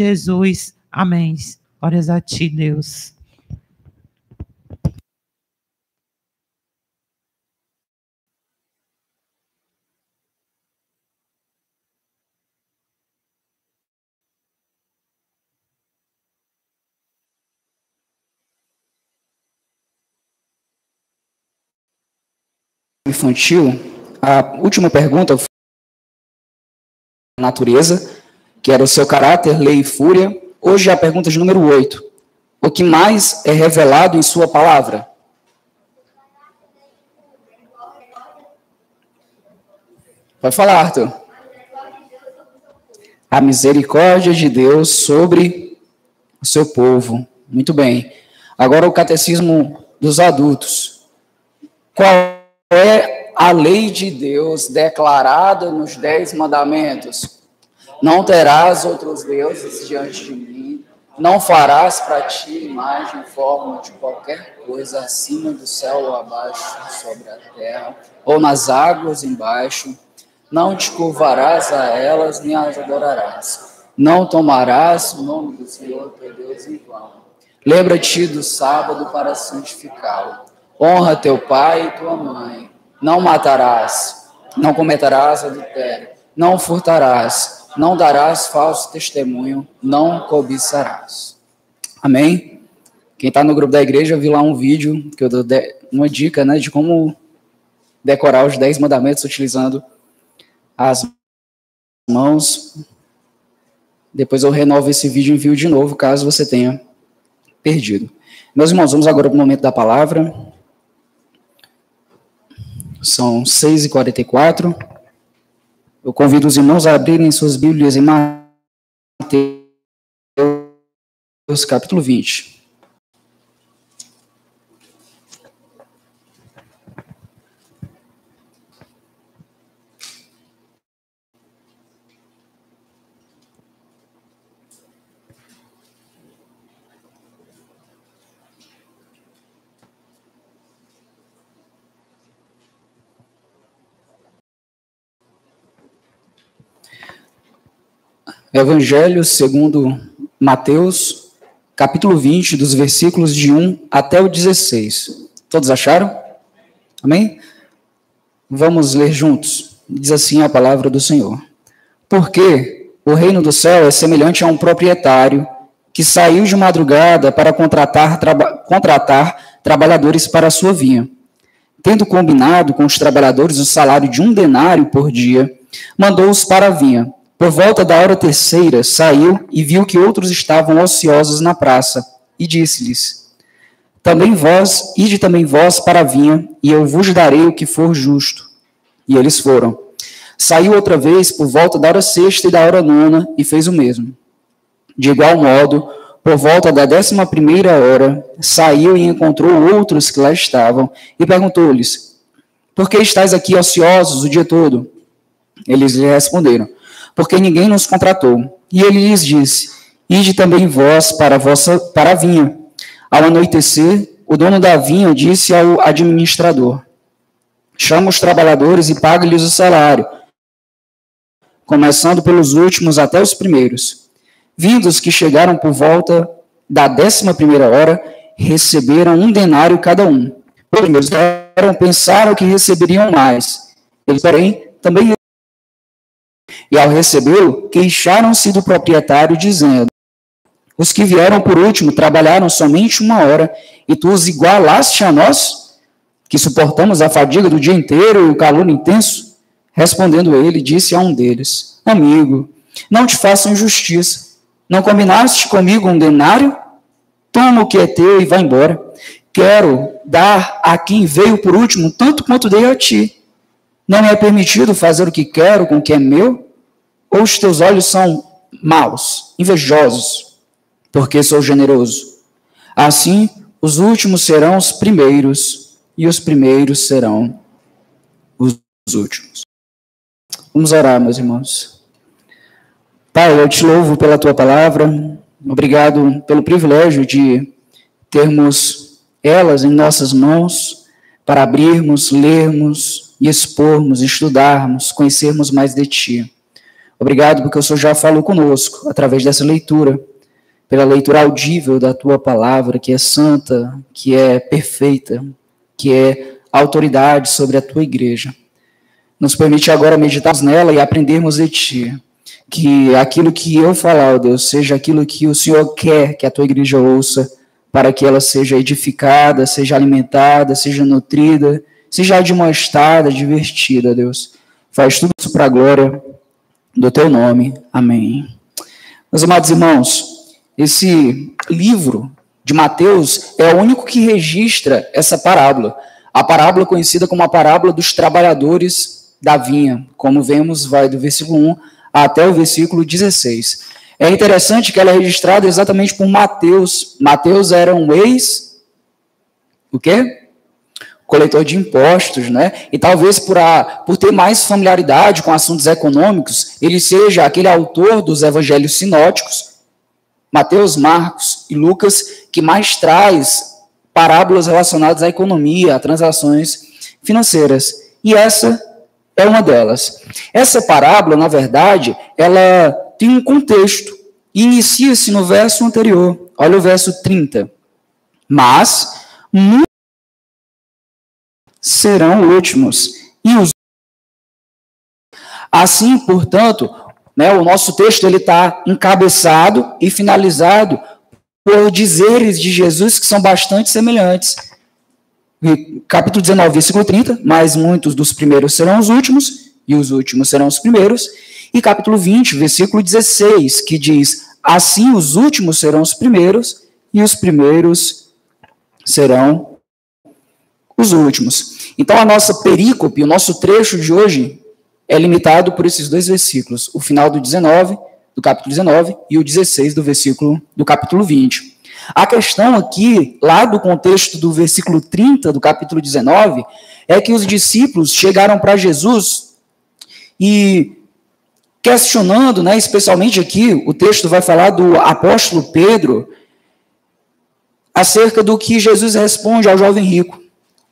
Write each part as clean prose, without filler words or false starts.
Jesus. Amém. Glórias a ti, Deus. Infantil, a última pergunta foi a natureza, que era o seu caráter, lei e fúria. Hoje é a pergunta de número 8. O que mais é revelado em sua palavra? Pode falar, Arthur. A misericórdia de Deus sobre o seu povo. Muito bem. Agora o catecismo dos adultos. Qual é a lei de Deus declarada nos 10 mandamentos? Não terás outros deuses diante de mim, não farás para ti imagem, forma de qualquer coisa acima do céu ou abaixo, sobre a terra, ou nas águas embaixo. Não te curvarás a elas, nem as adorarás. Não tomarás o nome do Senhor teu Deus em vão. Lembra-te do sábado para santificá-lo. Honra teu pai e tua mãe. Não matarás, não cometerás adultério, não furtarás, não darás falso testemunho, não cobiçarás. Amém? Quem está no grupo da igreja viu lá um vídeo que eu dou uma dica, né, de como decorar os 10 mandamentos utilizando as mãos. Depois eu renovo esse vídeo e envio de novo, caso você tenha perdido. Meus irmãos, vamos agora para o momento da palavra. São 6h44. Eu convido os irmãos a abrirem suas Bíblias em Mateus, capítulo 20. Evangelho segundo Mateus, capítulo 20, dos versículos de 1 até o 16. Todos acharam? Amém? Vamos ler juntos. Diz assim a palavra do Senhor. Porque o reino do céu é semelhante a um proprietário que saiu de madrugada para contratar trabalhadores para a sua vinha. Tendo combinado com os trabalhadores o salário de 1 denário por dia, mandou-os para a vinha. Por volta da hora terceira, saiu e viu que outros estavam ociosos na praça, e disse-lhes: ide também vós para a vinha, e eu vos darei o que for justo. E eles foram. Saiu outra vez por volta da hora sexta e da hora nona, e fez o mesmo. De igual modo, por volta da 11ª hora, saiu e encontrou outros que lá estavam, e perguntou-lhes: por que estáis aqui ociosos o dia todo? Eles lhe responderam: porque ninguém nos contratou. E ele lhes disse: ide também vós para a vinha. Ao anoitecer, o dono da vinha disse ao administrador: chama os trabalhadores e pague-lhes o salário, começando pelos últimos até os primeiros. Vindos que chegaram por volta da 11ª hora, receberam 1 denário cada um. Os primeiros pensaram que receberiam mais. Eles, porém, também. E ao recebê-lo, queixaram-se do proprietário, dizendo: os que vieram por último trabalharam somente 1 hora, e tu os igualaste a nós, que suportamos a fadiga do dia inteiro e o calor intenso? Respondendo ele, disse a um deles: amigo, não te faço injustiça. Não combinaste comigo 1 denário? Toma o que é teu e vai embora. Quero dar a quem veio por último tanto quanto dei a ti. Não me é permitido fazer o que quero com o que é meu? Ou os teus olhos são maus, invejosos, porque sou generoso? Assim, os últimos serão os primeiros, e os primeiros serão os últimos. Vamos orar, meus irmãos. Pai, eu te louvo pela tua palavra. Obrigado pelo privilégio de termos elas em nossas mãos para abrirmos, lermos e expormos, estudarmos, conhecermos mais de ti. Obrigado porque o Senhor já falou conosco através dessa leitura, pela leitura audível da tua palavra, que é santa, que é perfeita, que é autoridade sobre a tua igreja. Nos permite agora meditarmos nela e aprendermos de ti. Que aquilo que eu falar, ó Deus, seja aquilo que o Senhor quer que a tua igreja ouça, para que ela seja edificada, seja alimentada, seja nutrida, seja admoestada, divertida, Deus. Faz tudo isso para a glória do teu nome. Amém. Meus amados irmãos, esse livro de Mateus é o único que registra essa parábola. A parábola conhecida como a parábola dos trabalhadores da vinha. Como vemos, vai do versículo 1 até o versículo 16. É interessante que ela é registrada exatamente por Mateus. Mateus era um o quê? Coletor de impostos, né? E talvez por ter mais familiaridade com assuntos econômicos, ele seja aquele autor dos evangelhos sinóticos, Mateus, Marcos e Lucas, que mais traz parábolas relacionadas à economia, a transações financeiras. E essa é uma delas. Essa parábola, na verdade, ela tem um contexto e inicia-se no verso anterior. Olha o verso 30. Mas muitos serão últimos. E os assim, portanto, né, o nosso texto está encabeçado e finalizado por dizeres de Jesus que são bastante semelhantes. Capítulo 19, versículo 30, mas muitos dos primeiros serão os últimos, e os últimos serão os primeiros. E capítulo 20, versículo 16, que diz, assim os últimos serão os primeiros, e os primeiros serão os últimos. Então a nossa perícope, o nosso trecho de hoje, é limitado por esses dois versículos, o final do 19, do capítulo 19, e o 16 do capítulo 20. A questão aqui, lá do contexto do versículo 30 do capítulo 19, é que os discípulos chegaram para Jesus e questionando, né, especialmente aqui, o texto vai falar do apóstolo Pedro, acerca do que Jesus responde ao jovem rico.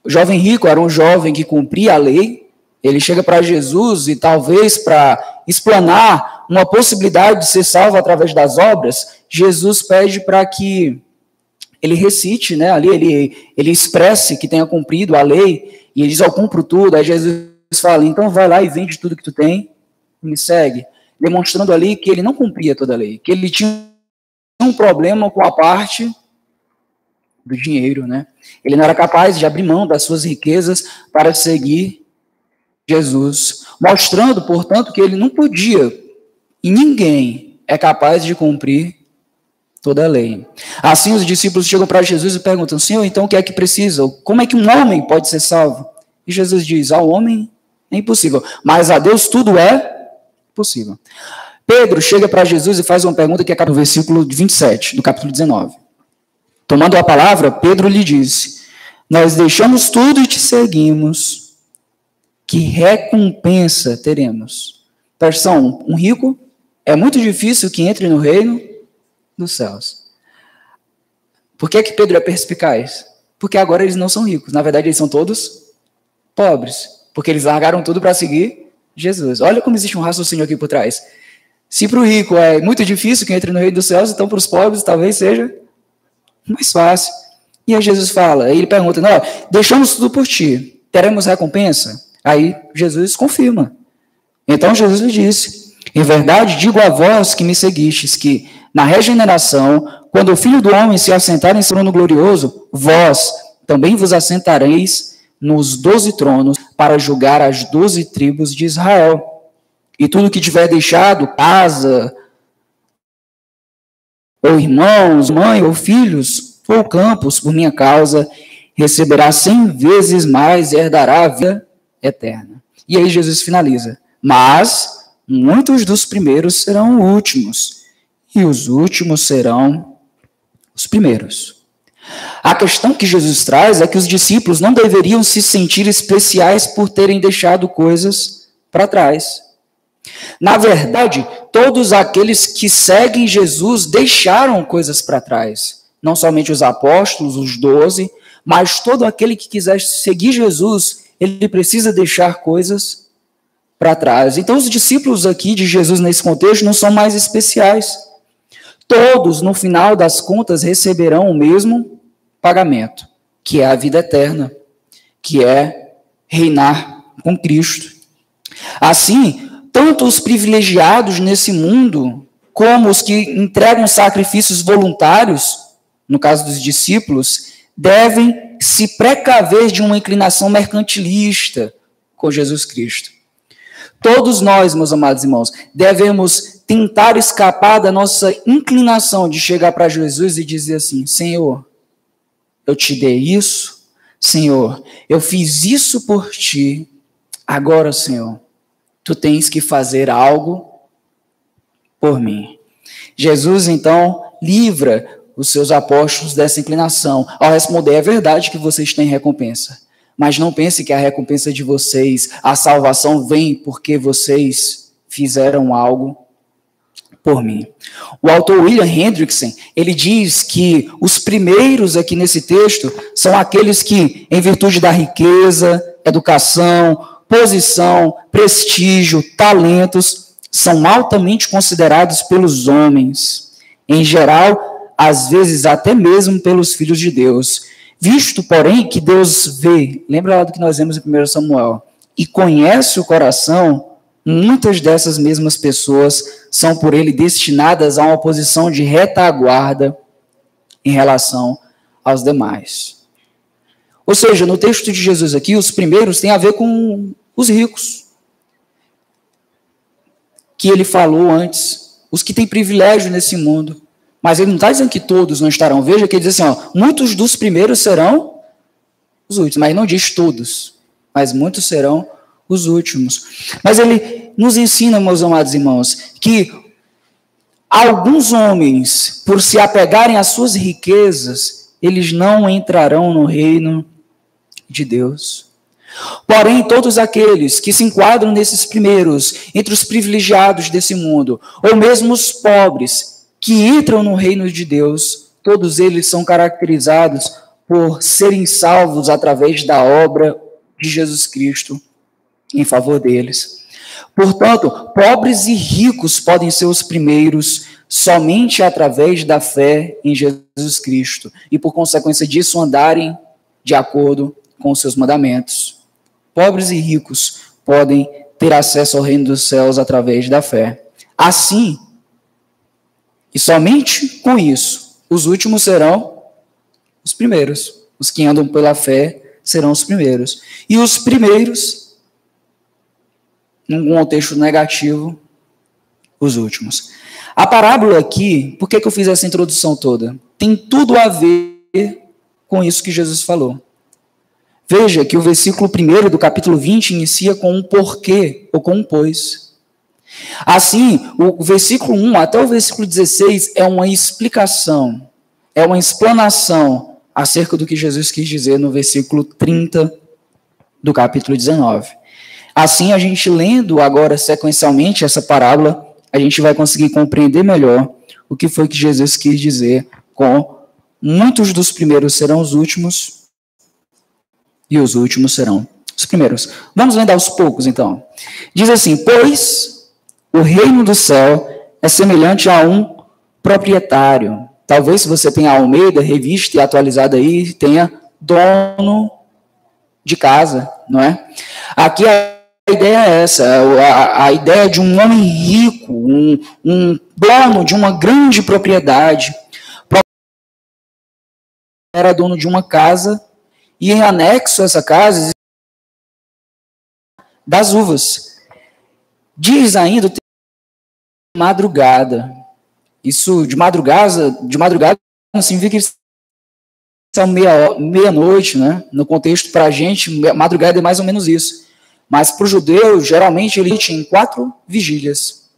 O jovem rico era um jovem que cumpria a lei, ele chega para Jesus e talvez para explanar uma possibilidade de ser salvo através das obras, Jesus pede para que ele recite, né, ali ele expresse que tenha cumprido a lei, e ele diz, eu cumpro tudo. Aí Jesus fala, então vai lá e vende tudo que tu tem e me segue, demonstrando ali que ele não cumpria toda a lei, que ele tinha um problema com a parte do dinheiro, né? Ele não era capaz de abrir mão das suas riquezas para seguir Jesus, mostrando, portanto, que ele não podia, e ninguém é capaz de cumprir toda a lei. Assim, os discípulos chegam para Jesus e perguntam, Senhor, então o que é que precisa? Como é que um homem pode ser salvo? E Jesus diz, ao homem é impossível, mas a Deus tudo é possível. Pedro chega para Jesus e faz uma pergunta que acaba no versículo 27, do capítulo 19. Tomando a palavra, Pedro lhe disse, nós deixamos tudo e te seguimos, que recompensa teremos? Versão, um rico é muito difícil que entre no reino dos céus. Por que Pedro é perspicaz? Porque agora eles não são ricos, na verdade eles são todos pobres, porque eles largaram tudo para seguir Jesus. Olha como existe um raciocínio aqui por trás. Se para o rico é muito difícil que entre no reino dos céus, então para os pobres talvez seja mais fácil. E aí Jesus fala, aí ele pergunta, não, deixamos tudo por ti, teremos recompensa? Aí Jesus confirma. Então Jesus lhe disse, em verdade digo a vós que me seguistes, que na regeneração, quando o Filho do Homem se assentar em seu trono glorioso, vós também vos assentareis nos 12 tronos para julgar as 12 tribos de Israel. E tudo que tiver deixado, casa, ou irmãos, mãe, ou filhos, ou campos, por minha causa, receberá 100 vezes mais e herdará a vida eterna. E aí Jesus finaliza, mas muitos dos primeiros serão últimos, e os últimos serão os primeiros. A questão que Jesus traz é que os discípulos não deveriam se sentir especiais por terem deixado coisas para trás. Na verdade, todos aqueles que seguem Jesus deixaram coisas para trás. Não somente os apóstolos, os 12, mas todo aquele que quiser seguir Jesus, ele precisa deixar coisas para trás. Então, os discípulos aqui de Jesus nesse contexto não são mais especiais. Todos, no final das contas, receberão o mesmo pagamento, que é a vida eterna, que é reinar com Cristo. Assim, tanto os privilegiados nesse mundo, como os que entregam sacrifícios voluntários, no caso dos discípulos, devem se precaver de uma inclinação mercantilista com Jesus Cristo. Todos nós, meus amados irmãos, devemos tentar escapar da nossa inclinação de chegar para Jesus e dizer assim: Senhor, eu te dei isso, Senhor, eu fiz isso por ti, agora, Senhor, tu tens que fazer algo por mim. Jesus, então, livra os seus apóstolos dessa inclinação, ao responder: é verdade que vocês têm recompensa, mas não pense que a recompensa de vocês, a salvação vem porque vocês fizeram algo por mim. O autor William Hendrickson, ele diz que os primeiros aqui nesse texto são aqueles que, em virtude da riqueza, educação, posição, prestígio, talentos, são altamente considerados pelos homens, em geral, às vezes até mesmo pelos filhos de Deus. Visto, porém, que Deus vê, lembra lá do que nós vemos em 1 Samuel, e conhece o coração, muitas dessas mesmas pessoas são por ele destinadas a uma posição de retaguarda em relação aos demais. Ou seja, no texto de Jesus aqui, os primeiros têm a ver com os ricos, que ele falou antes, os que têm privilégio nesse mundo. Mas ele não está dizendo que todos não estarão. Veja que ele diz assim, muitos dos primeiros serão os últimos. Mas não diz todos, mas muitos serão os últimos. Mas ele nos ensina, meus amados irmãos, que alguns homens, por se apegarem às suas riquezas, eles não entrarão no reino de Deus. Porém, todos aqueles que se enquadram nesses primeiros, entre os privilegiados desse mundo, ou mesmo os pobres, que entram no reino de Deus, todos eles são caracterizados por serem salvos através da obra de Jesus Cristo em favor deles. Portanto, pobres e ricos podem ser os primeiros somente através da fé em Jesus Cristo e, por consequência disso, andarem de acordo com os seus mandamentos. Pobres e ricos podem ter acesso ao reino dos céus através da fé. Assim, e somente com isso, os últimos serão os primeiros. Os que andam pela fé serão os primeiros. E os primeiros, num contexto negativo, os últimos. A parábola aqui, por que eu fiz essa introdução toda? Tem tudo a ver com isso que Jesus falou. Veja que o versículo 1 do capítulo 20 inicia com um porquê ou com um pois. Assim, o versículo 1 até o versículo 16 é uma explicação, é uma explanação acerca do que Jesus quis dizer no versículo 30 do capítulo 19. Assim, a gente lendo agora sequencialmente essa parábola, a gente vai conseguir compreender melhor o que foi que Jesus quis dizer com muitos dos primeiros serão os últimos e os últimos serão os primeiros. Vamos lendo aos poucos, então. Diz assim: pois o reino do céu é semelhante a um proprietário. Talvez, se você tenha a Almeida, revista e atualizada aí, tenha dono de casa, não é? Aqui a ideia é essa, a ideia de um homem rico, um dono de uma grande propriedade. Era dono de uma casa, e em anexo a essa casa, das uvas. Diz ainda madrugada. Isso de madrugada não significa que são meia-noite, né? No contexto, para a gente, madrugada é mais ou menos isso. Mas para o judeu, geralmente, ele tinha 4 vigílias.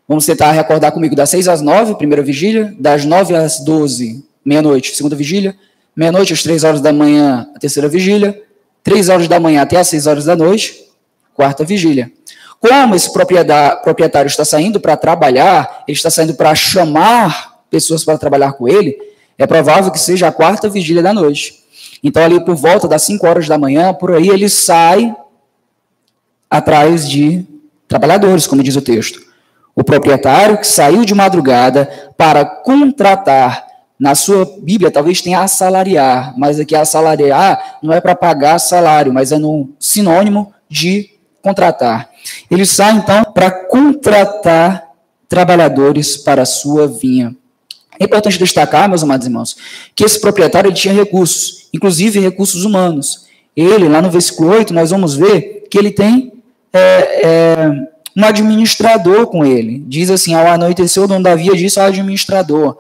Vamos tentar recordar comigo, das 6 às 9, primeira vigília, das 9 às 12, meia-noite, segunda vigília, meia-noite às 3 horas da manhã, a terceira vigília, 3 horas da manhã até às 6 horas da noite, quarta vigília. Como esse proprietário está saindo para trabalhar, ele está saindo para chamar pessoas para trabalhar com ele, é provável que seja a quarta vigília da noite. Então, ali por volta das 5 horas da manhã, por aí ele sai atrás de trabalhadores, como diz o texto. O proprietário que saiu de madrugada para contratar, na sua Bíblia talvez tenha assalariar, mas aqui assalariar não é para pagar salário, mas é no sinônimo de contratar. Ele sai então para contratar trabalhadores para a sua vinha. É importante destacar, meus amados irmãos, que esse proprietário ele tinha recursos, inclusive recursos humanos. Ele, lá no versículo 8, nós vamos ver que ele tem um administrador com ele. Diz assim, ao anoitecer, o dono da vinha disse ao administrador,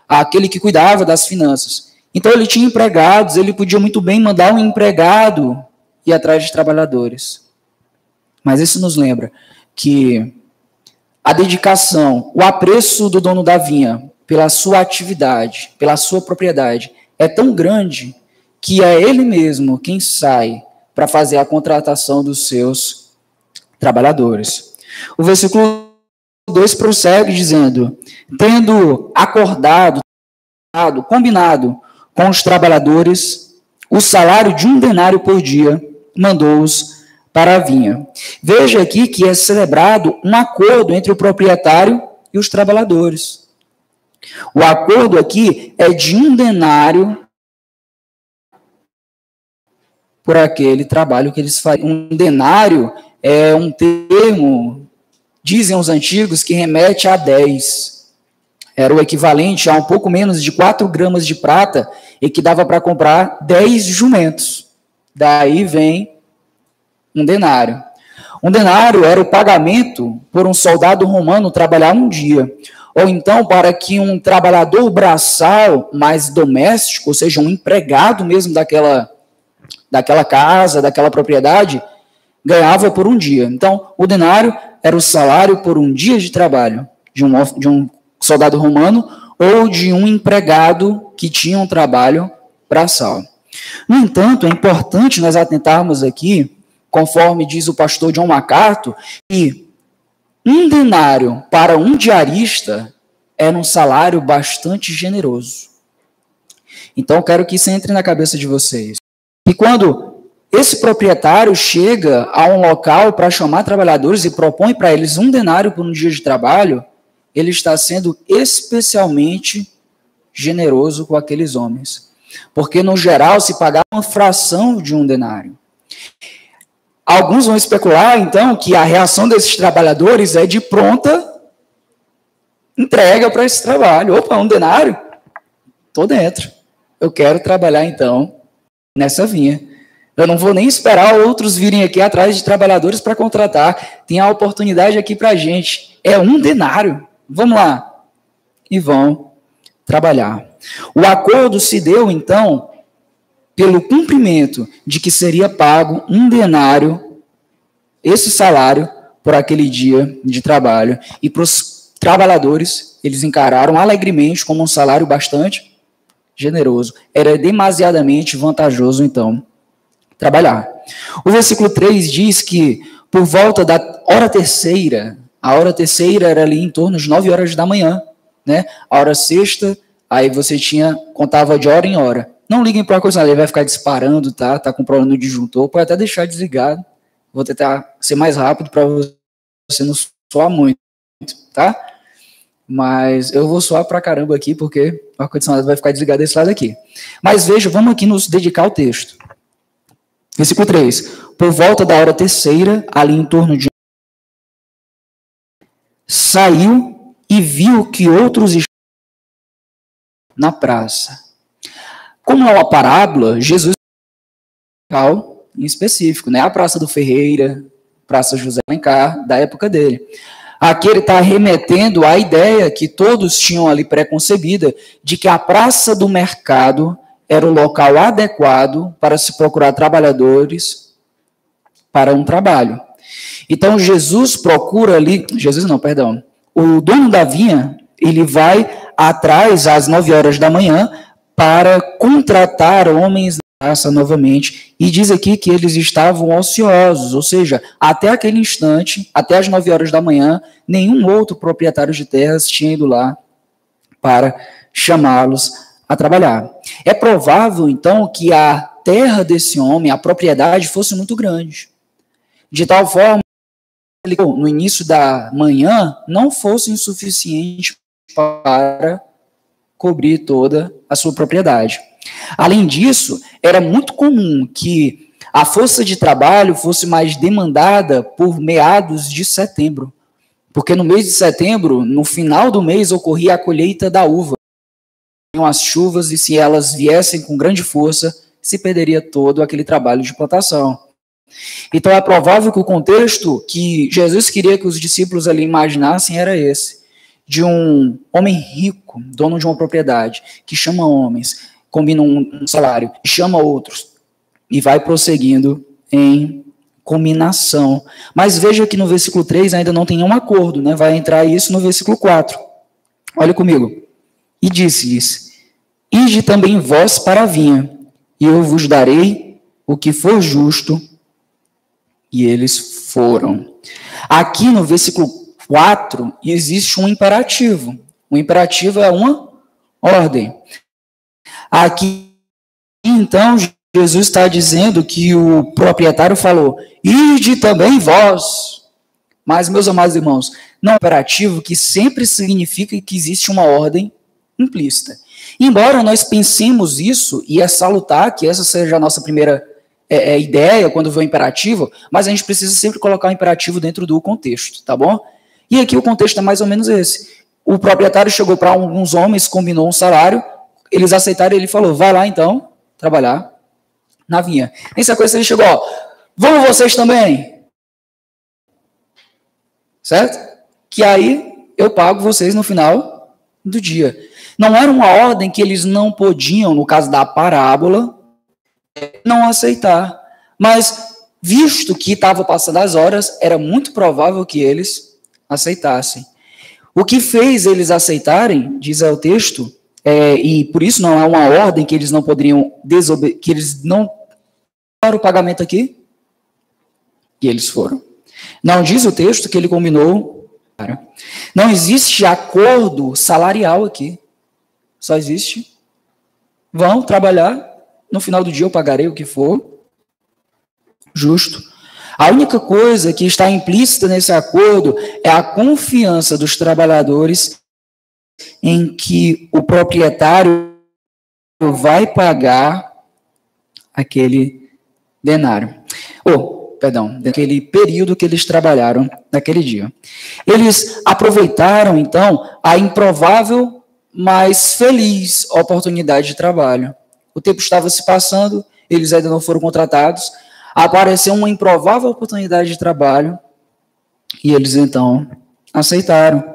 aquele que cuidava das finanças. Então ele tinha empregados, ele podia muito bem mandar um empregado ir atrás de trabalhadores. Mas isso nos lembra que a dedicação, o apreço do dono da vinha pela sua atividade, pela sua propriedade, é tão grande que é ele mesmo quem sai para fazer a contratação dos seus trabalhadores. O versículo 2 prossegue dizendo, tendo acordado, combinado com os trabalhadores, o salário de 1 denário por dia, mandou-os para a vinha. Veja aqui que é celebrado um acordo entre o proprietário e os trabalhadores. O acordo aqui é de 1 denário por aquele trabalho que eles fariam. 1 denário é um termo, dizem os antigos, que remete a 10. Era o equivalente a um pouco menos de 4 gramas de prata, e que dava para comprar 10 jumentos. Daí vem 1 denário. 1 denário era o pagamento por um soldado romano trabalhar um dia. Ou então, para que um trabalhador braçal mais doméstico, ou seja, um empregado mesmo daquela casa, daquela propriedade, ganhava por um dia. Então, o denário era o salário por um dia de trabalho de um soldado romano ou de um empregado que tinha um trabalho braçal. No entanto, é importante nós atentarmos aqui, conforme diz o pastor John MacArthur, que 1 denário para um diarista era um salário bastante generoso. Então, eu quero que isso entre na cabeça de vocês. E quando esse proprietário chega a um local para chamar trabalhadores e propõe para eles 1 denário por um dia de trabalho, ele está sendo especialmente generoso com aqueles homens. Porque, no geral, se pagava uma fração de 1 denário. Alguns vão especular, então, que a reação desses trabalhadores é de pronta entrega para esse trabalho. Opa, 1 denário? Estou dentro. Eu quero trabalhar, então, nessa vinha. Eu não vou nem esperar outros virem aqui atrás de trabalhadores para contratar. Tem a oportunidade aqui para a gente. É 1 denário. Vamos lá. E vão trabalhar. O acordo se deu, então, pelo cumprimento de que seria pago 1 denário, esse salário, por aquele dia de trabalho. E para os trabalhadores, eles encararam alegremente como um salário bastante generoso. Era demasiadamente vantajoso, então, trabalhar. O versículo 3 diz que, por volta da hora terceira, a hora terceira era ali em torno de 9 horas da manhã, né? A hora sexta, aí você contava de hora em hora. Não liguem para a coisa, ele vai ficar disparando, tá? Tá com problema no disjuntor, pode até deixar desligado. Vou tentar ser mais rápido para você não soar muito, tá? Mas eu vou suar pra caramba aqui, porque o ar-condicionado vai ficar desligado desse lado aqui. Mas veja, vamos aqui nos dedicar ao texto. Versículo 3. Por volta da hora terceira, ali em torno de... saiu e viu que outros estavam na praça. Como é uma parábola, Jesus em específico, né? A Praça do Ferreira, Praça José Alencar, da época dele. Aqui ele está remetendo à ideia que todos tinham ali preconcebida de que a praça do mercado era o local adequado para se procurar trabalhadores para um trabalho. Então Jesus procura ali, o dono da vinha, ele vai atrás às 9 horas da manhã para contratar homens na praça novamente, e diz aqui que eles estavam ociosos, ou seja, até aquele instante, até as 9 horas da manhã, nenhum outro proprietário de terras tinha ido lá para chamá-los a trabalhar. É provável, então, que a terra desse homem, a propriedade, fosse muito grande. de tal forma que no início da manhã não fosse insuficiente para cobrir toda a sua propriedade. Além disso, era muito comum que a força de trabalho fosse mais demandada por meados de setembro, porque no mês de setembro, no final do mês, ocorria a colheita da uva. As chuvas, e se elas viessem com grande força, se perderia todo aquele trabalho de plantação. Então é provável que o contexto que Jesus queria que os discípulos ali imaginassem era esse, de um homem rico, dono de uma propriedade, que chama homens, combina um salário, chama outros, e vai prosseguindo em combinação. Mas veja que no versículo 3 ainda não tem nenhum acordo, né? Vai entrar isso no versículo 4. Olha comigo. E disse-lhes: ide também vós para a vinha, e eu vos darei o que for justo. E eles foram. Aqui no versículo 4 existe um imperativo. O imperativo é uma ordem. Aqui, então, Jesus está dizendo que o proprietário falou: ide também vós. Mas, meus amados irmãos, não é um imperativo que sempre significa que existe uma ordem implícita. Embora nós pensemos isso, e é salutar que essa seja a nossa primeira ideia quando vê o imperativo, mas a gente precisa sempre colocar o imperativo dentro do contexto, tá bom? E aqui o contexto é mais ou menos esse. O proprietário chegou para alguns homens, combinou um salário, eles aceitaram e ele falou: vai lá então, trabalhar na vinha. Em sequência ele chegou: ó, vão vocês também? Certo? Que aí eu pago vocês no final do dia. Não era uma ordem que eles não podiam, no caso da parábola, não aceitar. Mas, visto que estava passando as horas, era muito provável que eles aceitassem. O que fez eles aceitarem, diz o texto, e por isso não é uma ordem que eles não poderiam que eles não fizeram o pagamento aqui, e eles foram. Não diz o texto que ele combinou. Não existe acordo salarial aqui. Só existe: vão trabalhar, no final do dia eu pagarei o que for justo. A única coisa que está implícita nesse acordo é a confiança dos trabalhadores em que o proprietário vai pagar aquele denário. Daquele período que eles trabalharam naquele dia. Eles aproveitaram, então, a improvável, mas feliz oportunidade de trabalho. O tempo estava se passando, eles ainda não foram contratados, apareceu uma improvável oportunidade de trabalho, e eles, então, aceitaram.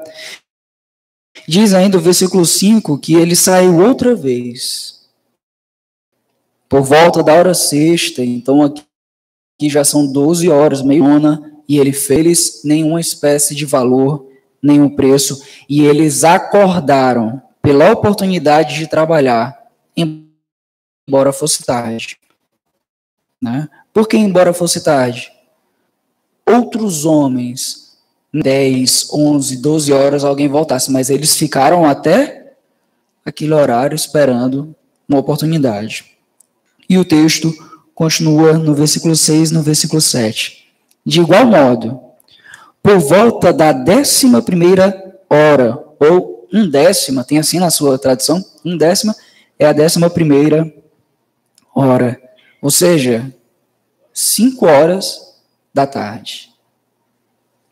Diz ainda o versículo 5 que ele saiu outra vez, por volta da hora sexta, então aqui já são 12 horas, meia-nona, e ele fez nenhuma espécie de valor, nenhum preço, e eles acordaram pela oportunidade de trabalhar, embora fosse tarde. Né? Por que embora fosse tarde? Outros homens, 10, 11, 12 horas, alguém voltasse, mas eles ficaram até aquele horário esperando uma oportunidade. E o texto continua no versículo 6, no versículo 7. De igual modo, por volta da 11ª hora, ou 1/10, tem assim na sua tradução, 1/10 é a 11ª hora, ou seja, 5 horas da tarde.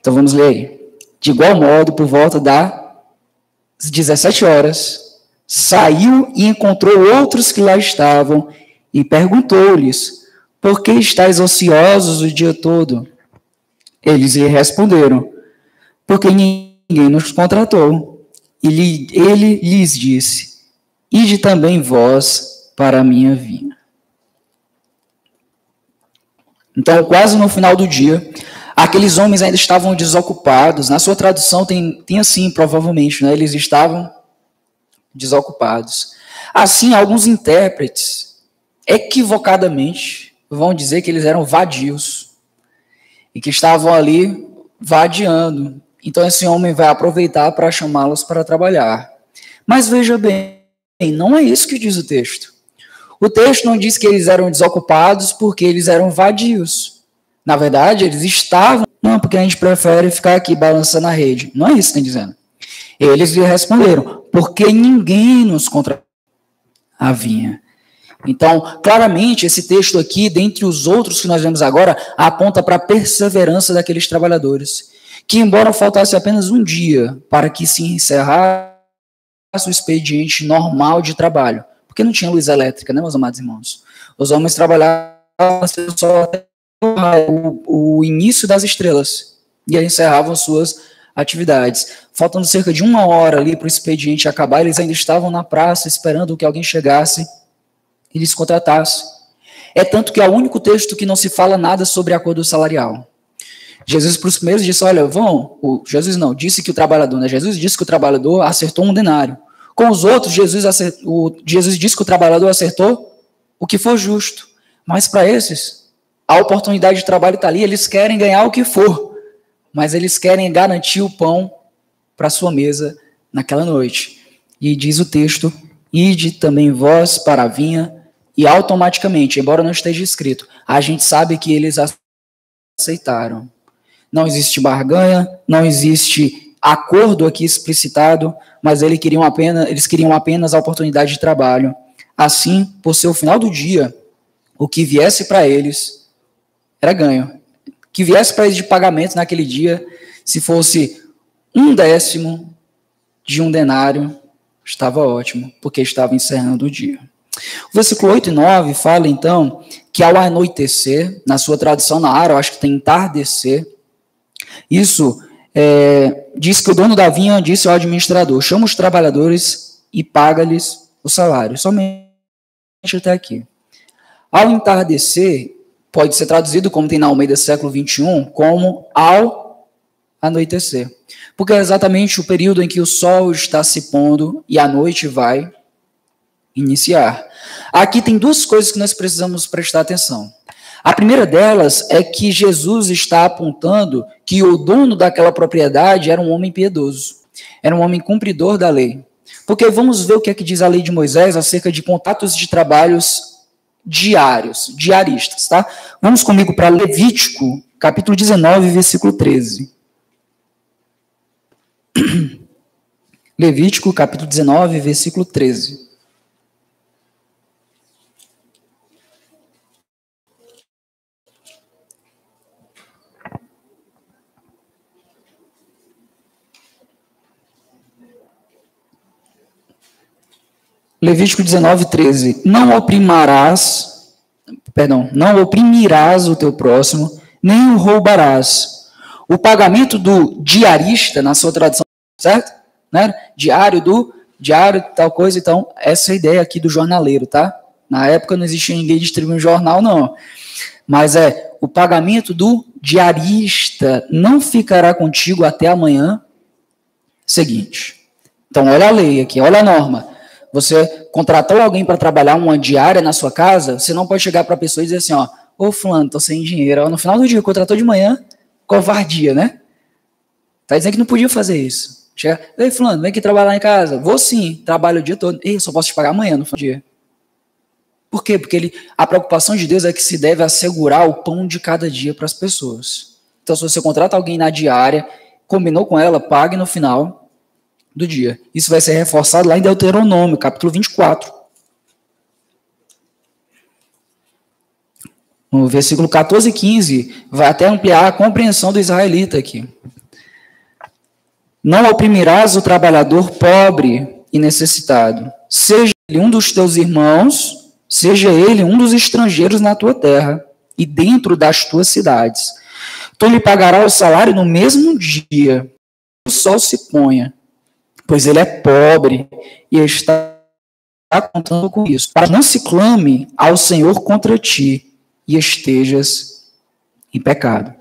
Então vamos ler aí. De igual modo, por volta das 17 horas, saiu e encontrou outros que lá estavam e perguntou-lhes: por que estáis ociosos o dia todo? Eles lhe responderam: porque ninguém nos contratou. E ele lhes disse: ide também vós para a minha vinha. Então, quase no final do dia, aqueles homens ainda estavam desocupados. Na sua tradução tem assim, provavelmente, né? Eles estavam desocupados. Assim, alguns intérpretes, equivocadamente, vão dizer que eles eram vadios e que estavam ali vadiando. Então, esse homem vai aproveitar para chamá-los para trabalhar. Mas veja bem, não é isso que diz o texto. O texto não diz que eles eram desocupados porque eles eram vadios. Na verdade, eles estavam, não, porque a gente prefere ficar aqui balançando a rede. Não é isso que está dizendo. Eles lhe responderam, porque ninguém nos contra a vinha. Então, claramente, esse texto aqui, dentre os outros que nós vemos agora, aponta para a perseverança daqueles trabalhadores, que embora faltasse apenas um dia para que se encerrasse o expediente normal de trabalho, porque não tinha luz elétrica, né, meus amados irmãos? Os homens trabalhavam só até o início das estrelas, e aí encerravam suas atividades. Faltando cerca de 1 hora ali para o expediente acabar, eles ainda estavam na praça esperando que alguém chegasse e lhes contratasse. É tanto que é o único texto que não se fala nada sobre acordo salarial. Jesus para os primeiros disse, olha, Jesus não, disse que o trabalhador, né? Jesus disse que o trabalhador acertou 1 denário. Com os outros, Jesus disse que o trabalhador acertou o que for justo. Mas para esses, a oportunidade de trabalho está ali, eles querem ganhar o que for, mas eles querem garantir o pão para a sua mesa naquela noite. E diz o texto, ide também vós para a vinha, e automaticamente, embora não esteja escrito, a gente sabe que eles aceitaram. Não existe barganha, não existe acordo aqui explicitado, mas eles queriam apenas a oportunidade de trabalho. Assim, por ser o final do dia, o que viesse para eles era ganho. O que viesse para eles de pagamento naquele dia, se fosse 1/10 de 1 denário, estava ótimo, porque estava encerrando o dia. O versículo 8 e 9 fala, então, que ao anoitecer, na sua tradução na área, eu acho que tem entardecer, isso diz que o dono da vinha disse ao administrador, chama os trabalhadores e paga-lhes o salário. Somente até aqui. Ao entardecer, pode ser traduzido, como tem na Almeida século XXI, como ao anoitecer. Porque é exatamente o período em que o sol está se pondo e a noite vai iniciar. Aqui tem 2 coisas que nós precisamos prestar atenção. A primeira delas é que Jesus está apontando que o dono daquela propriedade era um homem piedoso, era um homem cumpridor da lei. Porque vamos ver o que é que diz a lei de Moisés acerca de contratos de trabalhos diaristas, tá? Vamos comigo para Levítico, capítulo 19, versículo 13. Levítico, capítulo 19, versículo 13. Levítico 19, 13. Não oprimirás o teu próximo, nem o roubarás. O pagamento do diarista, na sua tradução, certo? Né? Diário, tal coisa. Então, essa é a ideia aqui do jornaleiro, tá? Na época não existia ninguém distribuindo jornal, não. Mas o pagamento do diarista não ficará contigo até amanhã seguinte. Então, olha a lei aqui, olha a norma. Você contratou alguém para trabalhar uma diária na sua casa, você não pode chegar para a pessoa e dizer assim, ô fulano, tô sem dinheiro. No final do dia, contratou de manhã, covardia, né? Tá dizendo que não podia fazer isso. Chega, ei fulano, vem aqui trabalhar em casa. Vou sim, trabalho o dia todo. Ei, eu só posso te pagar amanhã no final do dia. Por quê? Porque a preocupação de Deus é que se deve assegurar o pão de cada dia para as pessoas. Então, se você contrata alguém na diária, combinou com ela, pague no final do dia. Isso vai ser reforçado lá em Deuteronômio, capítulo 24. No versículo 14 e 15, vai até ampliar a compreensão do israelita aqui. Não oprimirás o trabalhador pobre e necessitado. Seja ele um dos teus irmãos, seja ele um dos estrangeiros na tua terra e dentro das tuas cidades. Tu lhe pagarás o salário no mesmo dia que o sol se ponha, pois ele é pobre e está contando com isso, para que não se clame ao Senhor contra ti e estejas em pecado.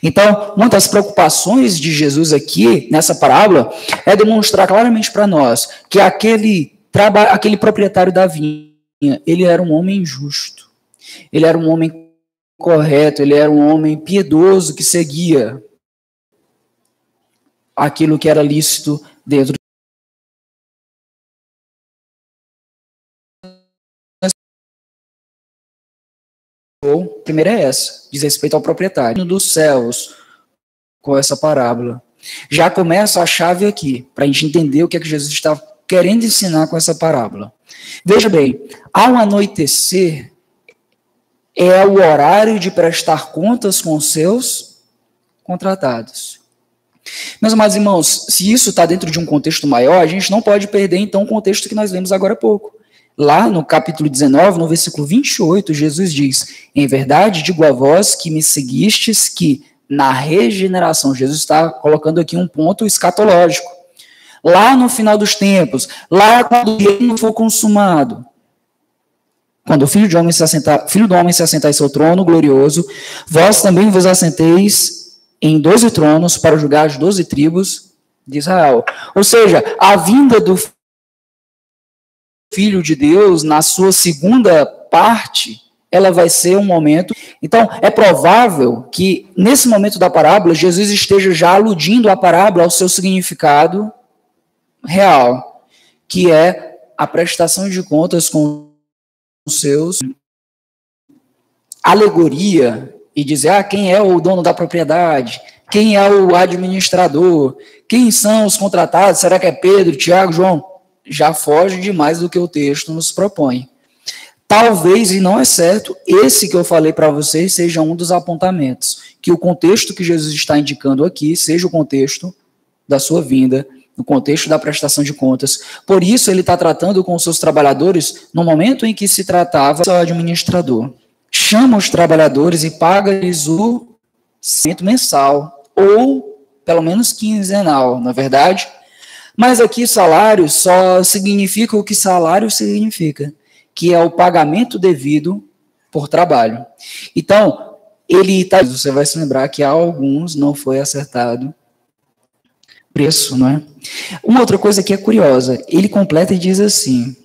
Então, uma das preocupações de Jesus aqui, nessa parábola, é demonstrar claramente para nós que aquele proprietário da vinha, ele era um homem justo, ele era um homem correto, ele era um homem piedoso que seguia aquilo que era lícito dentro A primeira é essa, diz respeito ao proprietário dos céus, com essa parábola. Já começa a chave aqui, para a gente entender o que é que Jesus está querendo ensinar com essa parábola. Veja bem, ao anoitecer, é o horário de prestar contas com os seus contratados. Meus amados irmãos, se isso está dentro de um contexto maior, a gente não pode perder, então, o contexto que nós lemos agora há pouco. Lá no capítulo 19, no versículo 28, Jesus diz: em verdade, digo a vós que me seguistes, que na regeneração, Jesus está colocando aqui um ponto escatológico. Lá no final dos tempos, lá quando o reino for consumado, quando o Filho do Homem se assentar em seu trono glorioso, vós também vos assenteis em 12 tronos para julgar as 12 tribos de Israel. Ou seja, a vinda do Filho de Deus, na sua segunda parte, ela vai ser um momento. Então, é provável que, nesse momento da parábola, Jesus esteja já aludindo a parábola ao seu significado real, que é a prestação de contas com os seus, alegoria, e dizer, quem é o dono da propriedade, quem é o administrador, quem são os contratados, será que é Pedro, Tiago, João? Já foge demais do que o texto nos propõe. Talvez, e não é certo, esse que eu falei para vocês seja um dos apontamentos, que o contexto que Jesus está indicando aqui seja o contexto da sua vinda, no contexto da prestação de contas. Por isso, ele está tratando com os seus trabalhadores no momento em que se tratava do administrador. Chama os trabalhadores e paga-lhes o orçamento mensal, ou pelo menos quinzenal, na verdade. Mas aqui salário só significa o que salário significa, que é o pagamento devido por trabalho. Então, você vai se lembrar que a alguns não foi acertado preço, não é? Uma outra coisa que é curiosa, ele completa e diz assim: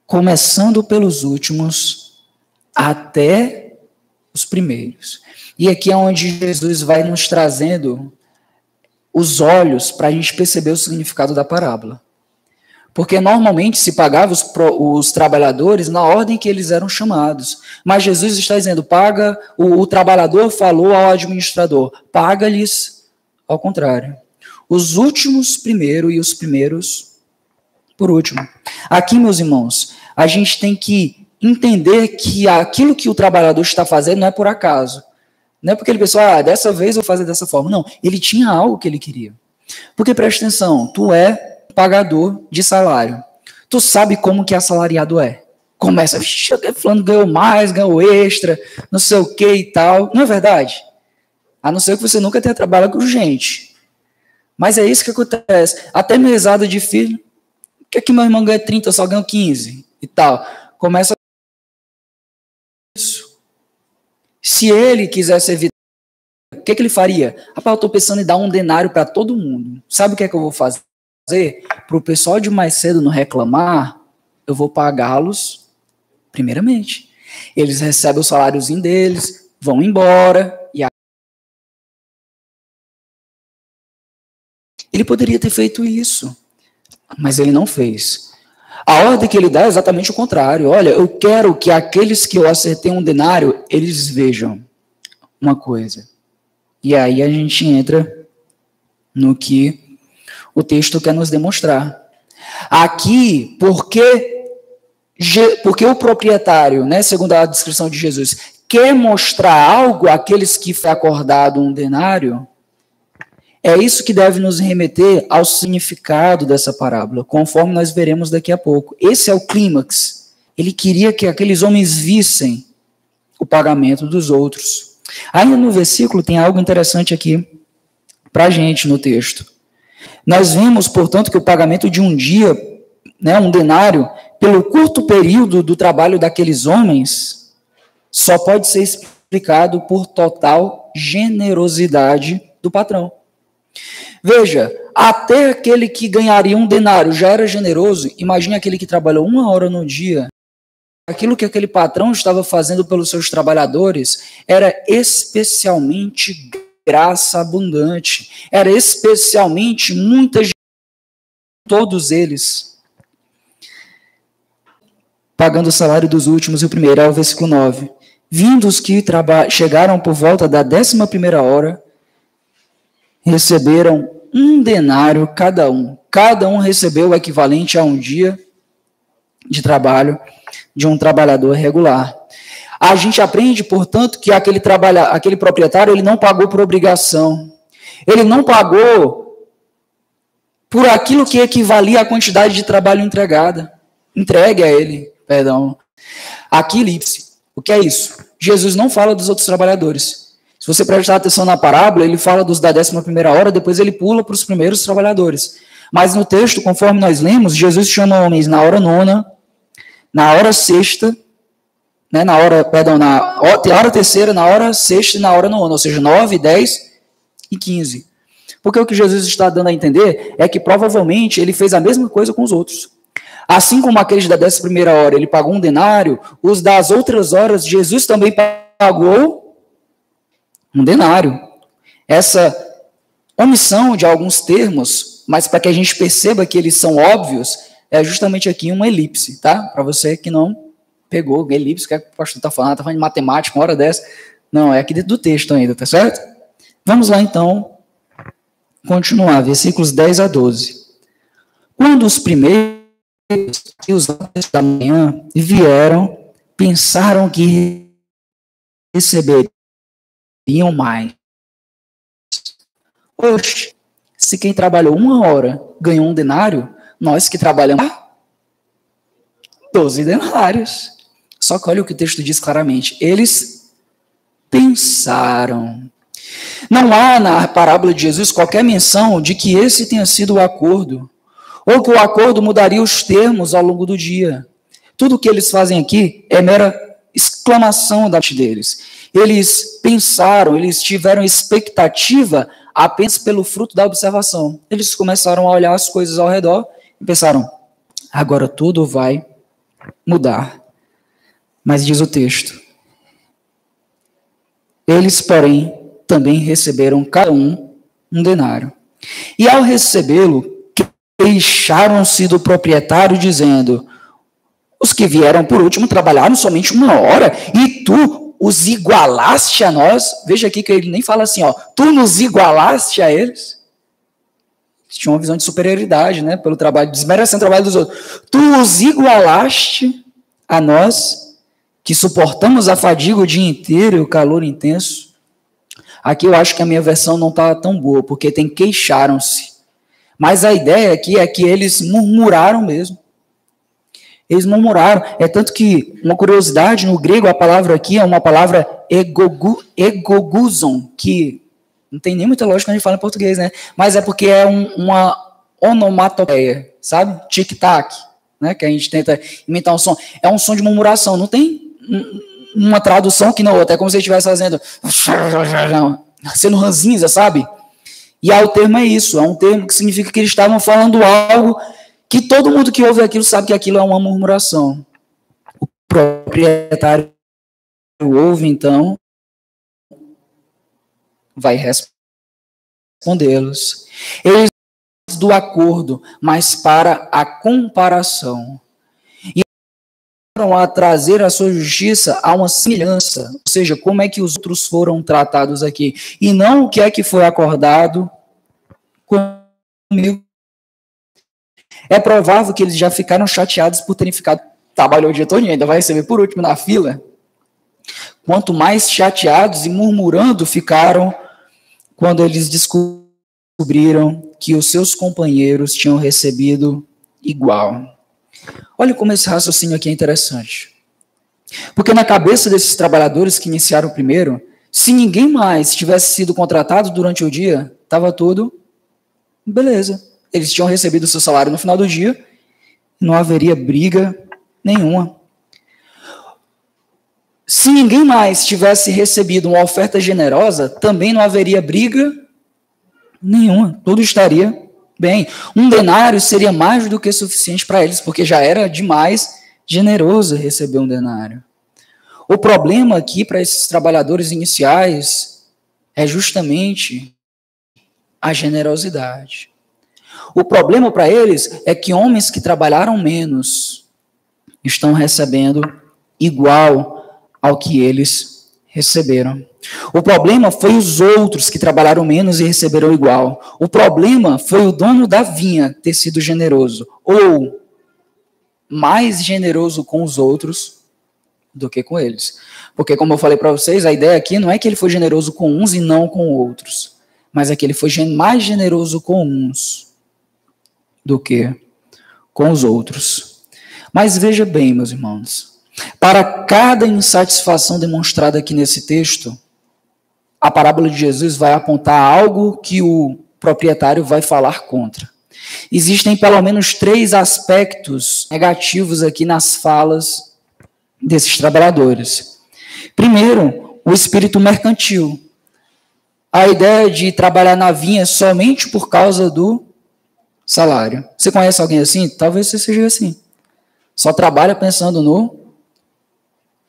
começando pelos últimos até os primeiros. E aqui é onde Jesus vai nos trazendo os olhos para a gente perceber o significado da parábola. Porque normalmente se pagava os trabalhadores na ordem que eles eram chamados. Mas Jesus está dizendo, o trabalhador falou ao administrador, paga-lhes ao contrário. Os últimos primeiro e os primeiros por último. Aqui, meus irmãos, a gente tem que entender que aquilo que o trabalhador está fazendo não é por acaso. Não é porque ele pensou, dessa vez eu vou fazer dessa forma. Não, ele tinha algo que ele queria. Porque, presta atenção, tu é pagador de salário. Tu sabe como que assalariado é. Começa, falando ganhou mais, ganhou extra, não sei o que e tal. Não é verdade? A não ser que você nunca tenha trabalhado com gente. Mas é isso que acontece. Até mesada de filho, por que meu irmão ganha 30, eu só ganho 15 e tal? Começa isso. Se ele quisesse evitar, o que ele faria? Rapaz, eu estou pensando em dar um denário para todo mundo. Sabe o que é que eu vou fazer? Para o pessoal de mais cedo não reclamar, eu vou pagá-los primeiramente. Eles recebem o saláriozinho deles, vão embora. Ele poderia ter feito isso, mas ele não fez. A ordem que ele dá é exatamente o contrário. Olha, eu quero que aqueles que eu acertei um denário, eles vejam uma coisa. E aí a gente entra no que o texto quer nos demonstrar. Aqui, porque o proprietário, né, segundo a descrição de Jesus, quer mostrar algo àqueles que foi acordado um denário, é isso que deve nos remeter ao significado dessa parábola, conforme nós veremos daqui a pouco. Esse é o clímax. Ele queria que aqueles homens vissem o pagamento dos outros. Ainda no versículo tem algo interessante aqui para a gente no texto. Nós vemos, portanto, que o pagamento de um dia, né, um denário, pelo curto período do trabalho daqueles homens, só pode ser explicado por total generosidade do patrão. Veja, até aquele que ganharia um denário já era generoso. Imagine aquele que trabalhou 1 hora no dia. Aquilo que aquele patrão estava fazendo pelos seus trabalhadores era especialmente graça abundante. Era especialmente muita gente, todos eles. pagando o salário dos últimos, e o primeiro é o versículo 9. Vindo os que chegaram por volta da 11ª hora, receberam 1 denário cada um. Cada um recebeu o equivalente a um dia de trabalho de um trabalhador regular. A gente aprende, portanto, que aquele proprietário ele não pagou por obrigação. Ele não pagou por aquilo que equivalia à quantidade de trabalho entregue a ele. Aqui, elipse. O que é isso? Jesus não fala dos outros trabalhadores. Se você prestar atenção na parábola, ele fala dos da 11ª hora, depois ele pula para os primeiros trabalhadores. Mas no texto, conforme nós lemos, Jesus chama homens na hora 9ª, na hora 6ª, né, na hora 3ª, na hora 6ª e na hora 9ª, ou seja, 9, 10 e 15. Porque o que Jesus está dando a entender é que provavelmente ele fez a mesma coisa com os outros. Assim como aqueles da 11ª hora, ele pagou 1 denário, os das outras horas, Jesus também pagou 1 denário. Essa omissão de alguns termos, mas para que a gente perceba que eles são óbvios, é justamente aqui uma elipse, tá? Para você que não pegou elipse, que é o que o pastor está falando de matemática, uma hora dessa. Não, é aqui dentro do texto ainda, tá certo? Vamos lá, então, continuar, versículos 10 a 12. Quando os primeiros e os antes da manhã vieram, pensaram que receberiam mais. Oxe, se quem trabalhou 1 hora ganhou 1 denário, nós que trabalhamos 12 denários. Só que olha o que o texto diz claramente. Eles pensaram. Não há na parábola de Jesus qualquer menção de que esse tenha sido o acordo, ou que o acordo mudaria os termos ao longo do dia. Tudo o que eles fazem aqui é mera exclamação da parte deles. Eles pensaram, eles tiveram expectativa apenas pelo fruto da observação. Eles começaram a olhar as coisas ao redor e pensaram, agora tudo vai mudar. Mas diz o texto, eles, porém, também receberam cada um 1 denário. E ao recebê-lo, queixaram-se do proprietário, dizendo, os que vieram por último trabalharam somente 1 hora, e tu os igualaste a nós. Veja aqui que ele nem fala assim, ó, tu nos igualaste a eles. Eles tinham uma visão de superioridade, né, pelo trabalho, desmerecendo o trabalho dos outros. Tu os igualaste a nós, que suportamos a fadiga o dia inteiro e o calor intenso. Aqui eu acho que a minha versão não está tão boa, porque tem queixaram-se. Mas a ideia aqui é que eles murmuraram mesmo. Eles murmuraram. É tanto que, uma curiosidade, no grego a palavra aqui é uma palavra egoguzon, que não tem nem muita lógica quando a gente fala em português, né? Mas é porque é uma onomatopeia, sabe? Tic-tac, né? Que a gente tenta imitar um som. É um som de murmuração, não tem uma tradução que na outra. É como se ele estivesse fazendo sendo ranzinza, sabe? E aí o termo é isso, é um termo que significa que eles estavam falando algo que todo mundo que ouve aquilo sabe que aquilo é uma murmuração. O proprietário ouve, então, vai respondê-los. Eles do acordo, mas para a comparação. E a trazer a sua justiça a uma semelhança, ou seja, como é que os outros foram tratados aqui, e não o que é que foi acordado comigo. É provável que eles já ficaram chateados por terem trabalhou o dia todo e ainda vai receber por último na fila. Quanto mais chateados e murmurando ficaram quando eles descobriram que os seus companheiros tinham recebido igual. Olha como esse raciocínio aqui é interessante. Porque na cabeça desses trabalhadores que iniciaram primeiro, se ninguém mais tivesse sido contratado durante o dia, estava tudo beleza. Eles tinham recebido o seu salário no final do dia, não haveria briga nenhuma. Se ninguém mais tivesse recebido uma oferta generosa, também não haveria briga nenhuma. Tudo estaria bem. 1 denário seria mais do que suficiente para eles, porque já era demais generoso receber 1 denário. O problema aqui para esses trabalhadores iniciais é justamente a generosidade. O problema para eles é que homens que trabalharam menos estão recebendo igual ao que eles receberam. O problema foi os outros que trabalharam menos e receberam igual. O problema foi o dono da vinha ter sido generoso, ou mais generoso com os outros do que com eles. Porque, como eu falei para vocês, a ideia aqui não é que ele foi generoso com uns e não com outros, mas é que ele foi mais generoso com uns do que com os outros. Mas veja bem, meus irmãos, para cada insatisfação demonstrada aqui nesse texto, a parábola de Jesus vai apontar algo que o proprietário vai falar contra. Existem pelo menos 3 aspectos negativos aqui nas falas desses trabalhadores. Primeiro, o espírito mercantil. A ideia de trabalhar na vinha somente por causa do salário. Você conhece alguém assim? Talvez você seja assim. Só trabalha pensando no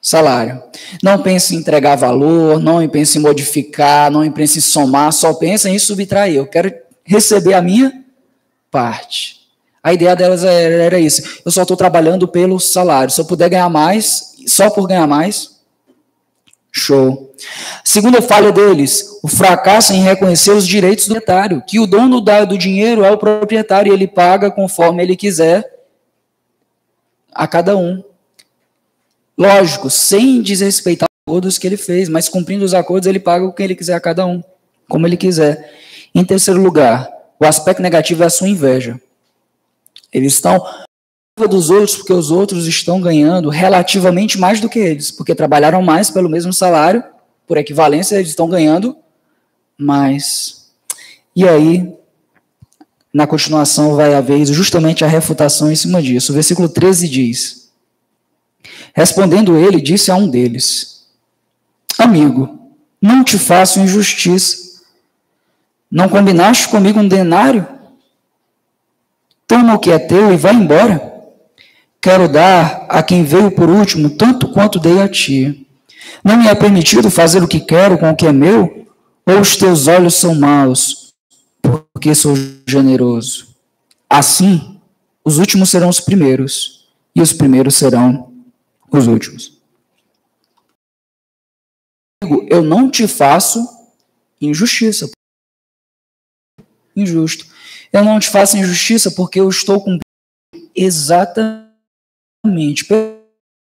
salário. Não pensa em entregar valor, não pensa em modificar, não pensa em somar, só pensa em subtrair. Eu quero receber a minha parte. A ideia delas era isso. Eu só estou trabalhando pelo salário. Se eu puder ganhar mais, só por ganhar mais, show. Segunda falha deles, o fracasso em reconhecer os direitos do proprietário, que o dono do dinheiro é o proprietário e ele paga conforme ele quiser a cada um. Lógico, sem desrespeitar os acordos que ele fez, mas cumprindo os acordos, ele paga o que ele quiser a cada um, como ele quiser. Em terceiro lugar, o aspecto negativo é a sua inveja. Eles estão com dos outros porque os outros estão ganhando relativamente mais do que eles, porque trabalharam mais pelo mesmo salário, por equivalência, eles estão ganhando mais. E aí, na continuação, vai haver justamente a refutação em cima disso. O versículo 13 diz: respondendo ele, disse a um deles: amigo, não te faço injustiça. Não combinaste comigo um denário? Toma o que é teu e vai embora. Quero dar a quem veio por último tanto quanto dei a ti. Não me é permitido fazer o que quero com o que é meu? Ou os teus olhos são maus, porque sou generoso? Assim, os últimos serão os primeiros, e os primeiros serão os últimos. Eu não te faço injustiça. Injusto. Eu não te faço injustiça porque eu estou cumprindo exatamente,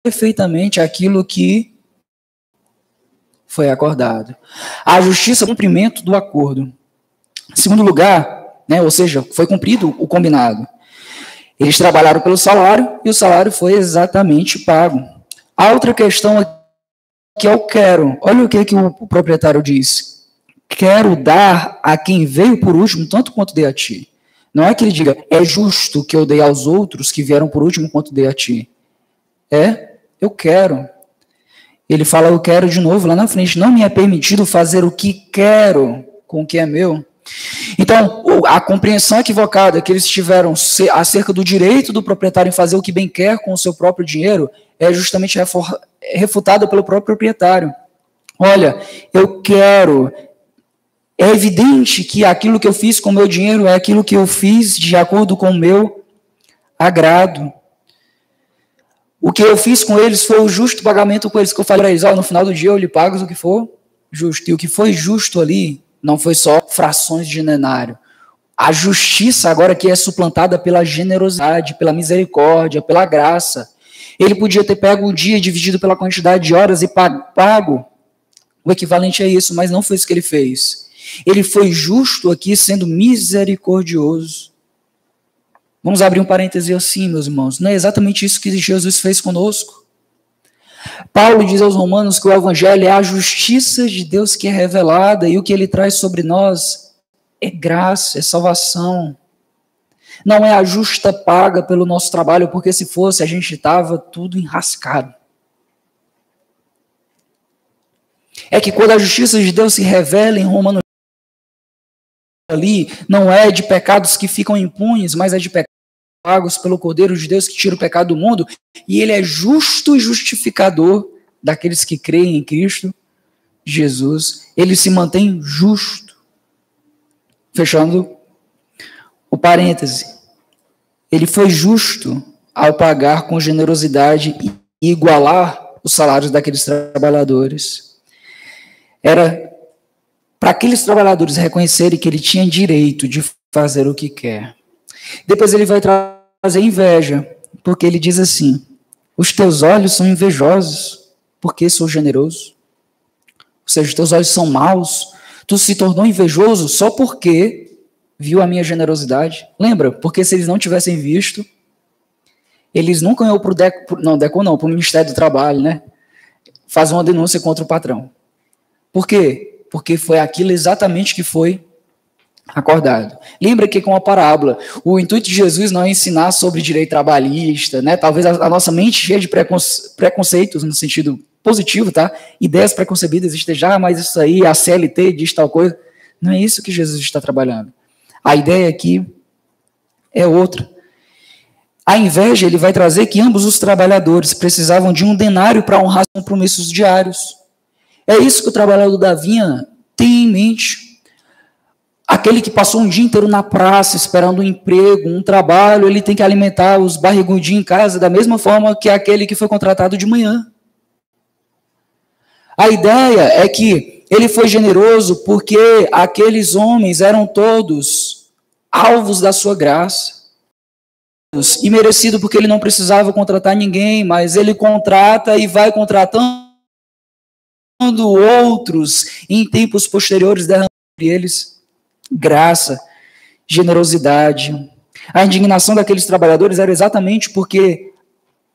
perfeitamente aquilo que foi acordado. A justiça é o cumprimento do acordo. Em segundo lugar, ou seja, foi cumprido o combinado. Eles trabalharam pelo salário e o salário foi exatamente pago. A outra questão é que eu quero. Olha o que o proprietário diz. Quero dar a quem veio por último tanto quanto dei a ti. Não é que ele diga, é justo que eu dei aos outros que vieram por último quanto dei a ti. Eu quero. Ele fala, eu quero de novo lá na frente. Não me é permitido fazer o que quero com o que é meu. Então, a compreensão equivocada que eles tiveram acerca do direito do proprietário em fazer o que bem quer com o seu próprio dinheiro é justamente refutada pelo próprio proprietário. Olha, eu quero. É evidente que aquilo que eu fiz com o meu dinheiro é aquilo que eu fiz de acordo com o meu agrado. O que eu fiz com eles foi o justo pagamento com eles, que eu falei para eles, no final do dia eu lhe pago o que for justo. E o que foi justo ali não foi só frações de denário. A justiça agora que é suplantada pela generosidade, pela misericórdia, pela graça. Ele podia ter pego o dia dividido pela quantidade de horas e pago o equivalente a isso, mas não foi isso que ele fez. Ele foi justo aqui sendo misericordioso. Vamos abrir um parêntese assim, meus irmãos. Não é exatamente isso que Jesus fez conosco? Paulo diz aos Romanos que o Evangelho é a justiça de Deus que é revelada e o que ele traz sobre nós é graça, é salvação. Não é a justa paga pelo nosso trabalho, porque se fosse a gente estava tudo enrascado. É que quando a justiça de Deus se revela em Romanos ali, não é de pecados que ficam impunes, mas é de pecados pagos pelo Cordeiro de Deus que tira o pecado do mundo, e ele é justo e justificador daqueles que creem em Cristo Jesus. Ele se mantém justo. Fechando o parêntese. Ele foi justo ao pagar com generosidade e igualar os salários daqueles trabalhadores. Era para aqueles trabalhadores reconhecerem que ele tinha direito de fazer o que quer. Depois ele vai trazer inveja, porque ele diz assim: os teus olhos são invejosos, porque sou generoso. Ou seja, os teus olhos são maus, tu se tornou invejoso só porque viu a minha generosidade. Lembra? Porque se eles não tivessem visto, eles nunca iam para o Ministério do Trabalho, né? Faz uma denúncia contra o patrão. Por quê? Porque foi aquilo exatamente que foi acordado. Lembra que com a parábola, o intuito de Jesus não é ensinar sobre direito trabalhista, né? Talvez a nossa mente cheia de preconceitos no sentido positivo, tá? Ideias preconcebidas esteja, mas isso aí, a CLT diz tal coisa. Não é isso que Jesus está trabalhando. A ideia aqui é outra. A inveja, ele vai trazer que ambos os trabalhadores precisavam de um denário para honrar os compromissos diários. É isso que o trabalhador da vinha tem em mente. Aquele que passou um dia inteiro na praça esperando um emprego, um trabalho, ele tem que alimentar os barrigudinhos em casa da mesma forma que aquele que foi contratado de manhã. A ideia é que ele foi generoso porque aqueles homens eram todos alvos da sua graça. E merecido porque ele não precisava contratar ninguém, mas ele contrata e vai contratando outros em tempos posteriores, derramando sobre eles graça, generosidade. A indignação daqueles trabalhadores era exatamente porque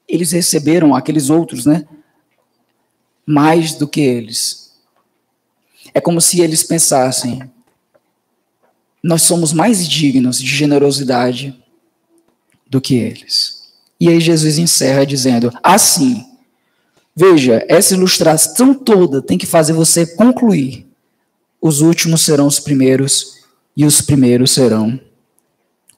eles receberam, aqueles outros, né, mais do que eles. É como se eles pensassem: nós somos mais dignos de generosidade do que eles. E aí Jesus encerra dizendo: assim, veja, essa ilustração toda tem que fazer você concluir: os últimos serão os primeiros e os primeiros serão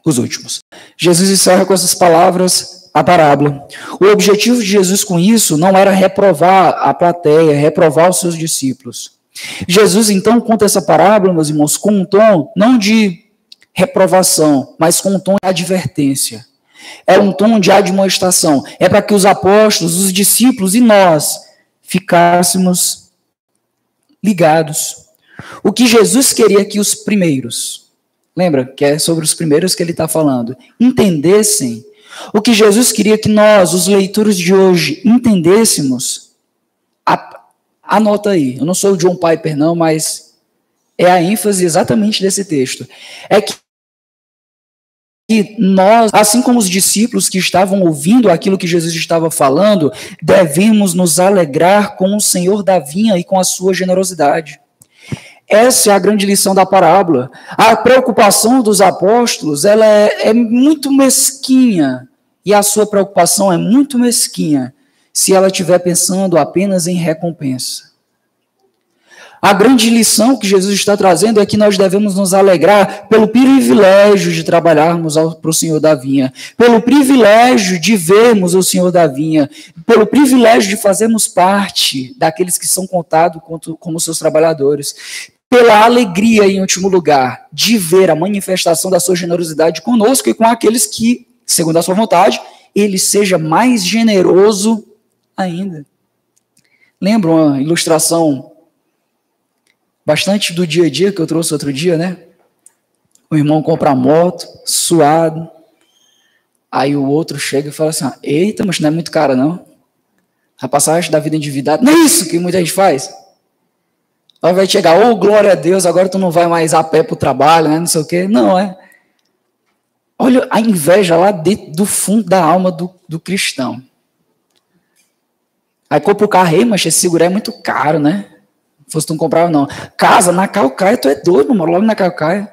os últimos. Jesus encerra com essas palavras a parábola. O objetivo de Jesus com isso não era reprovar a plateia, reprovar os seus discípulos. Jesus então conta essa parábola, meus irmãos, com um tom não de reprovação, mas com um tom de advertência. É um tom de admoestação. É para que os apóstolos, os discípulos e nós ficássemos ligados. O que Jesus queria que os primeiros, lembra que é sobre os primeiros que ele está falando, entendessem. O que Jesus queria que nós, os leitores de hoje, entendêssemos. Anota aí, eu não sou o John Piper não, mas é a ênfase exatamente desse texto. É que nós, assim como os discípulos que estavam ouvindo aquilo que Jesus estava falando, devemos nos alegrar com o Senhor da vinha e com a sua generosidade. Essa é a grande lição da parábola. A preocupação dos apóstolos, ela é muito mesquinha, e a sua preocupação é muito mesquinha se ela estiver pensando apenas em recompensa. A grande lição que Jesus está trazendo é que nós devemos nos alegrar pelo privilégio de trabalharmos para o Senhor da vinha, pelo privilégio de vermos o Senhor da vinha, pelo privilégio de fazermos parte daqueles que são contados como seus trabalhadores, pela alegria, em último lugar, de ver a manifestação da sua generosidade conosco e com aqueles que, segundo a sua vontade, ele seja mais generoso ainda. Lembra uma ilustração bastante do dia a dia que eu trouxe outro dia, né? O irmão compra a moto, suado, aí o outro chega e fala assim: eita, mas não é muito caro não. A passagem da vida endividada, não é isso que muita gente faz? Aí vai chegar, oh, glória a Deus, agora tu não vai mais a pé para o trabalho, né? Não sei o quê. Não, é. Olha a inveja lá dentro do fundo da alma do cristão. Aí compra o carro, mas esse seguro é muito caro, né? Fosse tu não comprava, não. Casa na Calcaia, tu é doido, mano, logo na Calcaia.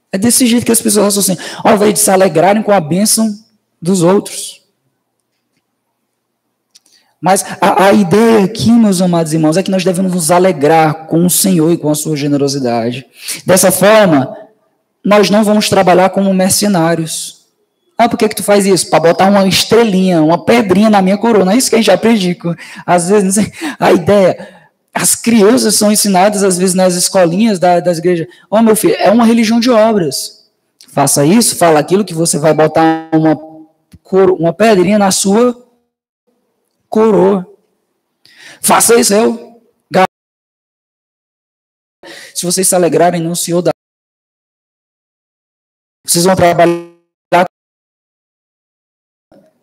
É desse jeito que as pessoas raciocinam, ao invés de se alegrarem com a bênção dos outros. Mas a ideia aqui, meus amados irmãos, é que nós devemos nos alegrar com o Senhor e com a sua generosidade. Dessa forma, nós não vamos trabalhar como mercenários. Por que tu faz isso? Para botar uma estrelinha, uma pedrinha na minha coroa. É isso que a gente aprende. Às vezes, não sei, a ideia... As crianças são ensinadas, às vezes, nas escolinhas das igrejas. Meu filho, é uma religião de obras. Faça isso, fala aquilo que você vai botar uma uma pedrinha na sua coroa. Faça isso, se vocês se alegrarem no Senhor, vocês vão trabalhar.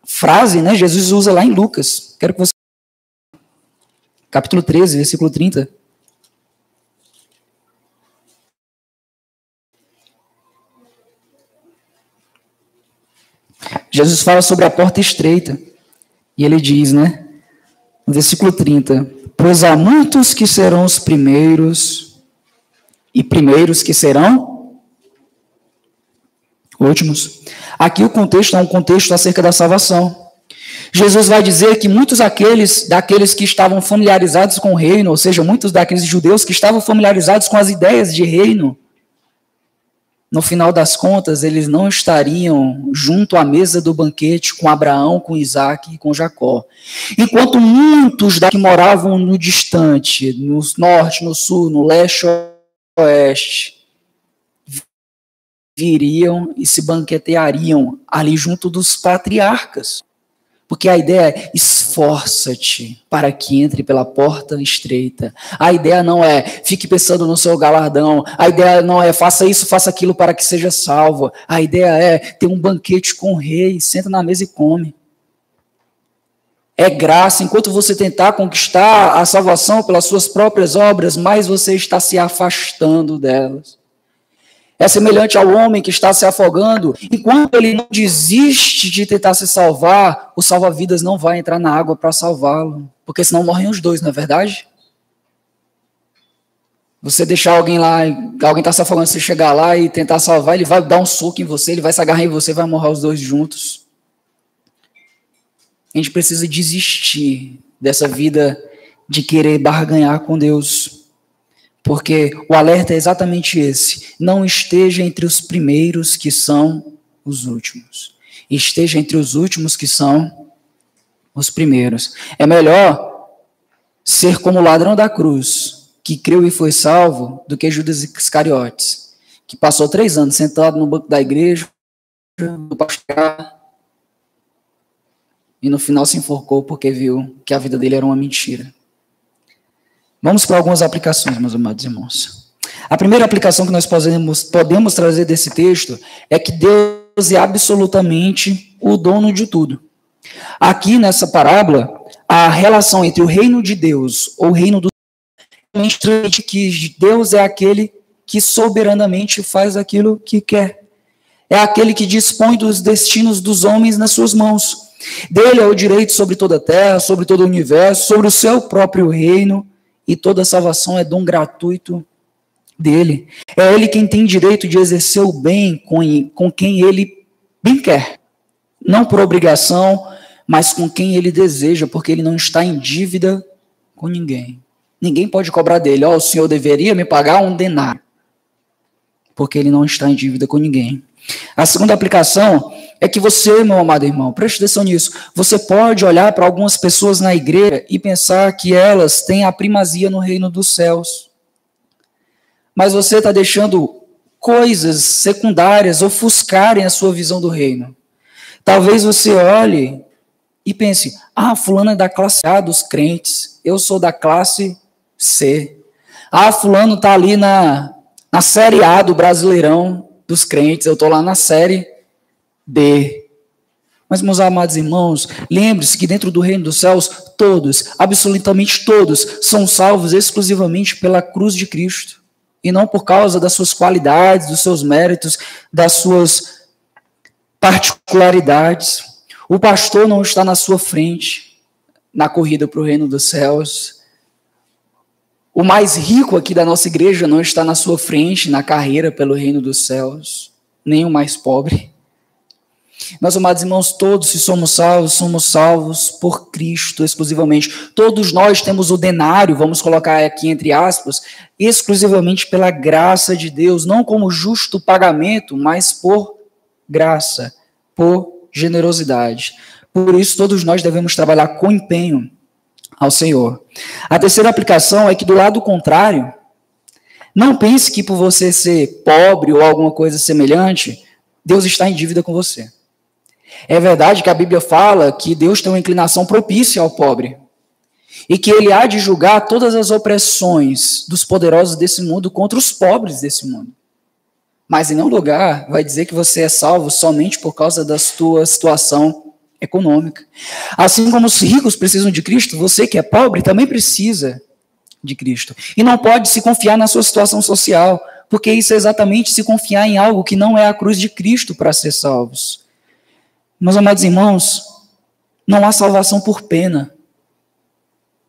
Frase, né? Jesus usa lá em Lucas. Quero que você... Capítulo 13, versículo 30. Jesus fala sobre a porta estreita. E ele diz, né? No versículo 30. Pois há muitos que serão os primeiros, e primeiros que serão últimos. Aqui o contexto é um contexto acerca da salvação. Jesus vai dizer que muitos daqueles que estavam familiarizados com o reino, ou seja, muitos daqueles judeus que estavam familiarizados com as ideias de reino, no final das contas, eles não estariam junto à mesa do banquete com Abraão, com Isaac e com Jacó. Enquanto muitos que moravam no distante, no norte, no sul, no leste e oeste, viriam e se banqueteariam ali junto dos patriarcas. Porque a ideia é, esforça-te para que entre pela porta estreita. A ideia não é, fique pensando no seu galardão. A ideia não é, faça isso, faça aquilo para que seja salvo. A ideia é, ter um banquete com o rei, senta na mesa e come. É graça, enquanto você tentar conquistar a salvação pelas suas próprias obras, mais você está se afastando delas. É semelhante ao homem que está se afogando. Enquanto ele não desiste de tentar se salvar, o salva-vidas não vai entrar na água para salvá-lo. Porque senão morrem os dois, não é verdade? Você deixar alguém lá, alguém está se afogando, você chegar lá e tentar salvar, ele vai dar um soco em você, ele vai se agarrar em você, vai morrer os dois juntos. A gente precisa desistir dessa vida de querer barganhar com Deus. Porque o alerta é exatamente esse. Não esteja entre os primeiros que são os últimos. Esteja entre os últimos que são os primeiros. É melhor ser como o ladrão da cruz, que creu e foi salvo, do que Judas Iscariotes, que passou 3 anos sentado no banco da igreja, no pastor, e no final se enforcou porque viu que a vida dele era uma mentira. Vamos para algumas aplicações, meus amados irmãos. A primeira aplicação que nós podemos trazer desse texto é que Deus é absolutamente o dono de tudo. Aqui nessa parábola, a relação entre o reino de Deus ou o reino do céu, que Deus é aquele que soberanamente faz aquilo que quer. É aquele que dispõe dos destinos dos homens nas suas mãos. Dele é o direito sobre toda a terra, sobre todo o universo, sobre o seu próprio reino. E toda a salvação é dom gratuito dele. É ele quem tem direito de exercer o bem com quem ele bem quer. Não por obrigação, mas com quem ele deseja, porque ele não está em dívida com ninguém. Ninguém pode cobrar dele. O senhor deveria me pagar um denário. Porque ele não está em dívida com ninguém. A segunda aplicação é que você, meu amado irmão, preste atenção nisso, você pode olhar para algumas pessoas na igreja e pensar que elas têm a primazia no reino dos céus. Mas você está deixando coisas secundárias ofuscarem a sua visão do reino. Talvez você olhe e pense, fulano é da classe A dos crentes, eu sou da classe C. Fulano está ali na série A do Brasileirão dos crentes, eu estou lá na série B. Mas, meus amados irmãos, lembre-se que dentro do reino dos céus, todos, absolutamente todos, são salvos exclusivamente pela cruz de Cristo. E não por causa das suas qualidades, dos seus méritos, das suas particularidades. O pastor não está na sua frente, na corrida para o reino dos céus. O mais rico aqui da nossa igreja não está na sua frente, na carreira pelo reino dos céus. Nem o mais pobre. Meus amados irmãos, todos, se somos salvos por Cristo exclusivamente. Todos nós temos o denário, vamos colocar aqui entre aspas, exclusivamente pela graça de Deus, não como justo pagamento, mas por graça, por generosidade. Por isso, todos nós devemos trabalhar com empenho ao Senhor. A terceira aplicação é que, do lado contrário, não pense que por você ser pobre ou alguma coisa semelhante, Deus está em dívida com você. É verdade que a Bíblia fala que Deus tem uma inclinação propícia ao pobre e que ele há de julgar todas as opressões dos poderosos desse mundo contra os pobres desse mundo. Mas em nenhum lugar vai dizer que você é salvo somente por causa da sua situação econômica. Assim como os ricos precisam de Cristo, você que é pobre também precisa de Cristo. E não pode se confiar na sua situação social, porque isso é exatamente se confiar em algo que não é a cruz de Cristo para ser salvos. Meus amados irmãos, não há salvação por pena.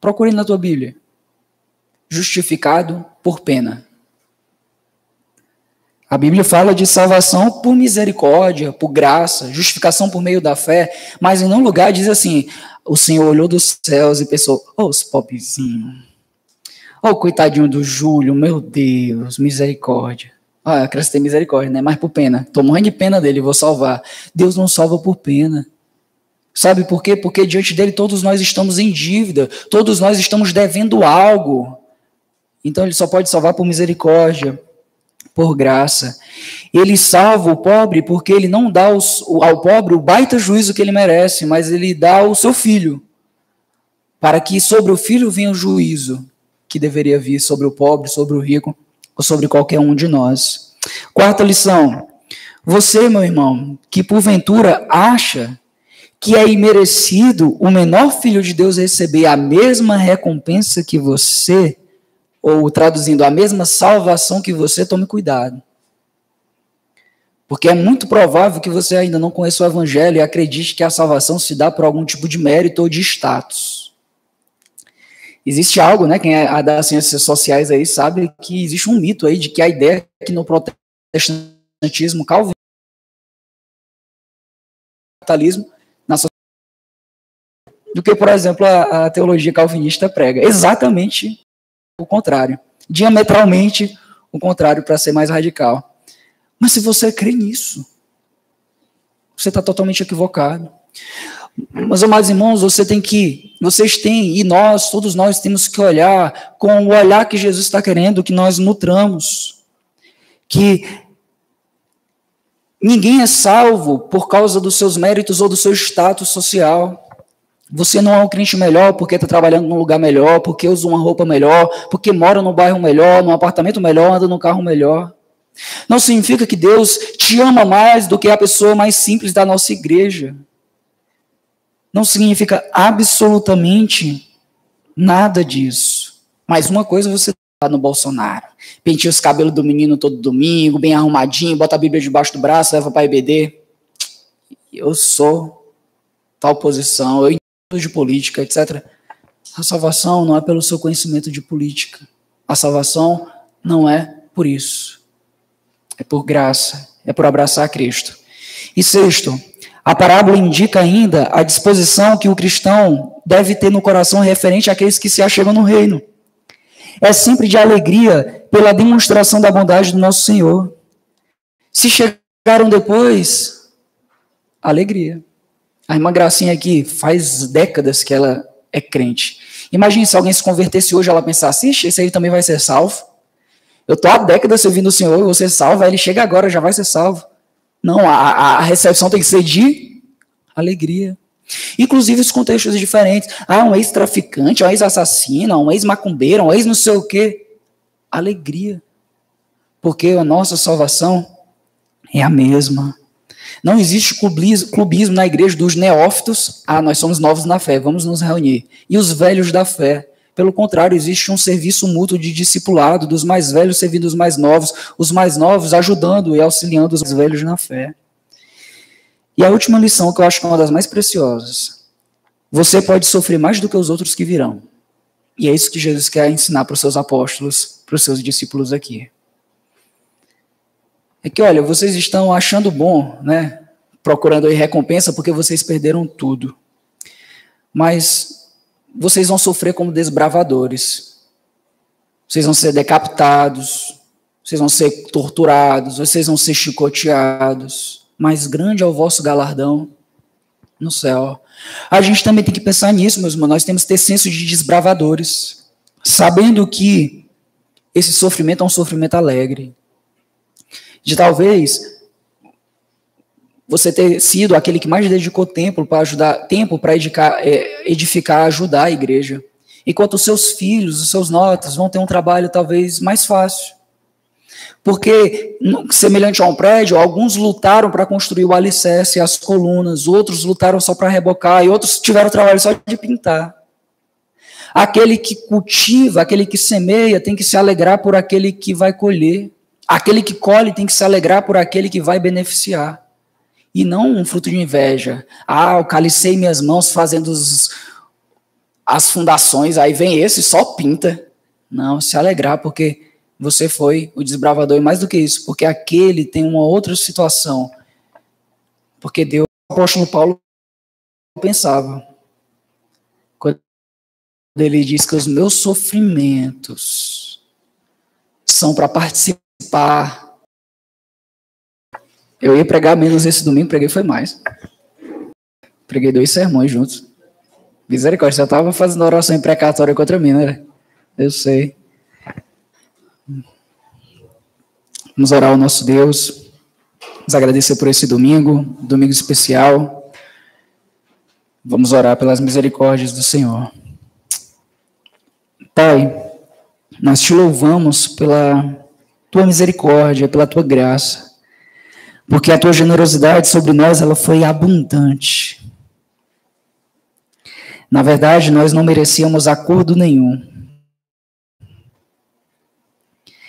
Procure na tua Bíblia. Justificado por pena. A Bíblia fala de salvação por misericórdia, por graça, justificação por meio da fé, mas em nenhum lugar diz assim, o Senhor olhou dos céus e pensou, os pobrezinhos, coitadinho do Júlio, meu Deus, misericórdia. Eu quero ter misericórdia, né? Mas por pena. Estou morrendo de pena dele, vou salvar. Deus não salva por pena. Sabe por quê? Porque diante dele todos nós estamos em dívida, todos nós estamos devendo algo. Então ele só pode salvar por misericórdia, por graça. Ele salva o pobre porque ele não dá ao pobre o baita juízo que ele merece, mas ele dá ao seu filho, para que sobre o filho venha o juízo que deveria vir sobre o pobre, sobre o rico, ou sobre qualquer um de nós. Quarta lição. Você, meu irmão, que porventura acha que é imerecido o menor filho de Deus receber a mesma recompensa que você, ou traduzindo, a mesma salvação que você, tome cuidado. Porque é muito provável que você ainda não conheça o Evangelho e acredite que a salvação se dá por algum tipo de mérito ou de status. Existe algo, né, quem é das ciências sociais aí sabe que existe um mito aí de que a ideia é que no protestantismo calvinismo, na sociedade, do que, por exemplo, a teologia calvinista prega. Exatamente o contrário. Diametralmente o contrário, para ser mais radical. Mas se você crê nisso, você está totalmente equivocado. Mas, amados irmãos, vocês têm, e nós, todos nós temos que olhar com o olhar que Jesus está querendo que nós nutramos. Que ninguém é salvo por causa dos seus méritos ou do seu status social. Você não é um crente melhor porque está trabalhando num lugar melhor, porque usa uma roupa melhor, porque mora num bairro melhor, num apartamento melhor, anda num carro melhor. Não significa que Deus te ama mais do que a pessoa mais simples da nossa igreja. Não significa absolutamente nada disso. Mas uma coisa você tá no Bolsonaro. Penteia os cabelos do menino todo domingo, bem arrumadinho, bota a Bíblia debaixo do braço, leva para a IBD. Eu sou tal posição, eu entendo de política, etc. A salvação não é pelo seu conhecimento de política. A salvação não é por isso. É por graça, é por abraçar Cristo. E sexto, a parábola indica ainda a disposição que o cristão deve ter no coração referente àqueles que se achegam no reino. É sempre de alegria pela demonstração da bondade do nosso Senhor. Se chegaram depois, alegria. A irmã Gracinha aqui faz décadas que ela é crente. Imagine se alguém se convertesse hoje, ela pensasse, esse aí também vai ser salvo. Eu estou há décadas servindo o Senhor, você salva, ele chega agora, já vai ser salvo. Não, a recepção tem que ser de alegria. Inclusive os contextos diferentes. Um ex-traficante, um ex-assassino, um ex-macumbeiro, um ex-não sei o quê. Alegria. Porque a nossa salvação é a mesma. Não existe clubismo na igreja dos neófitos. Nós somos novos na fé, vamos nos reunir. E os velhos da fé. Pelo contrário, existe um serviço mútuo de discipulado, dos mais velhos servindo os mais novos ajudando e auxiliando os mais velhos na fé. E a última lição, que eu acho que é uma das mais preciosas. Você pode sofrer mais do que os outros que virão. E é isso que Jesus quer ensinar para os seus apóstolos, para os seus discípulos aqui. É que, olha, vocês estão achando bom, né? Procurando aí recompensa porque vocês perderam tudo. Mas vocês vão sofrer como desbravadores. Vocês vão ser decapitados, vocês vão ser torturados, vocês vão ser chicoteados. Mas grande é o vosso galardão no céu. A gente também tem que pensar nisso, meus irmãos. Nós temos que ter senso de desbravadores, sabendo que esse sofrimento é um sofrimento alegre. De talvez você ter sido aquele que mais dedicou tempo para edificar, ajudar a igreja. Enquanto os seus filhos, os seus netos vão ter um trabalho talvez mais fácil. Porque, semelhante a um prédio, alguns lutaram para construir o alicerce e as colunas, outros lutaram só para rebocar, e outros tiveram trabalho só de pintar. Aquele que cultiva, aquele que semeia, tem que se alegrar por aquele que vai colher. Aquele que colhe tem que se alegrar por aquele que vai beneficiar. E não um fruto de inveja. Eu calicei minhas mãos fazendo as fundações, aí vem esse e só pinta. Não, se alegrar porque você foi o desbravador, e mais do que isso, porque aquele tem uma outra situação. Porque Deus, o apóstolo Paulo pensava, quando ele diz que os meus sofrimentos são para participar. Eu ia pregar menos esse domingo, preguei foi mais. Preguei 2 sermões juntos. Misericórdia, você estava fazendo oração imprecatória contra mim, né? Eu sei. Vamos orar ao nosso Deus. Vamos agradecer por esse domingo especial. Vamos orar pelas misericórdias do Senhor. Pai, nós te louvamos pela tua misericórdia, pela tua graça, porque a tua generosidade sobre nós, ela foi abundante. Na verdade, nós não merecíamos acordo nenhum.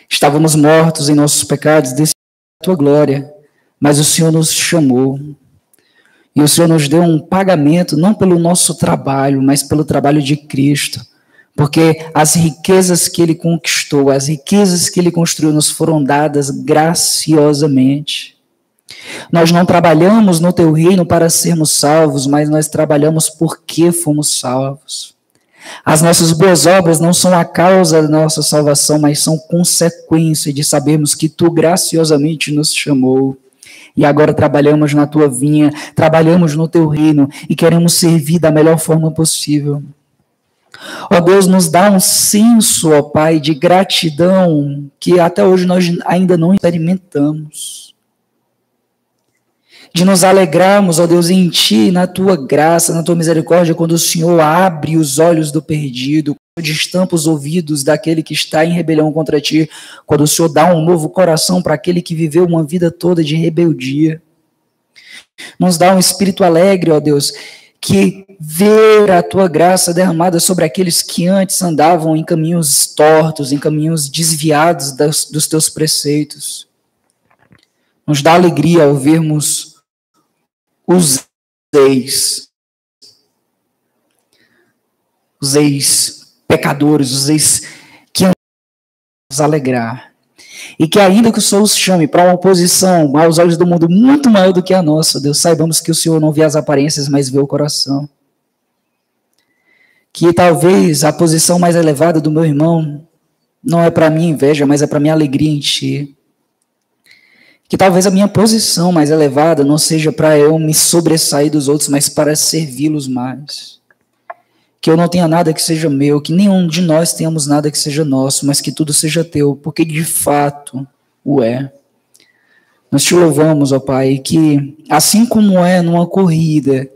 Estávamos mortos em nossos pecados, desde a tua glória, mas o Senhor nos chamou. E o Senhor nos deu um pagamento, não pelo nosso trabalho, mas pelo trabalho de Cristo. Porque as riquezas que Ele conquistou, as riquezas que Ele construiu, nos foram dadas graciosamente. Nós não trabalhamos no teu reino para sermos salvos, mas nós trabalhamos porque fomos salvos. As nossas boas obras não são a causa da nossa salvação, mas são consequência de sabermos que tu graciosamente nos chamou. E agora trabalhamos na tua vinha, trabalhamos no teu reino e queremos servir da melhor forma possível. Ó Deus, nos dá um senso, ó Pai, de gratidão que até hoje nós ainda não experimentamos. De nos alegrarmos, ó Deus, em Ti, na Tua graça, na Tua misericórdia, quando o Senhor abre os olhos do perdido, quando destampa os ouvidos daquele que está em rebelião contra Ti, quando o Senhor dá um novo coração para aquele que viveu uma vida toda de rebeldia. Nos dá um espírito alegre, ó Deus, que ver a Tua graça derramada sobre aqueles que antes andavam em caminhos tortos, em caminhos desviados dos Teus preceitos. Nos dá alegria ao vermos os ex-pecadores, os ex que nos alegrar. E que ainda que o Senhor os chame para uma posição aos olhos do mundo muito maior do que a nossa, Deus, saibamos que o Senhor não vê as aparências, mas vê o coração. Que talvez a posição mais elevada do meu irmão não é para minha inveja, mas é para minha alegria em Ti. Que talvez a minha posição mais elevada não seja para eu me sobressair dos outros, mas para servi-los mais. Que eu não tenha nada que seja meu, que nenhum de nós tenhamos nada que seja nosso, mas que tudo seja teu, porque de fato o é. Nós te louvamos, ó Pai, que assim como é numa corrida,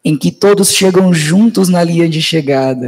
em que todos chegam juntos na linha de chegada,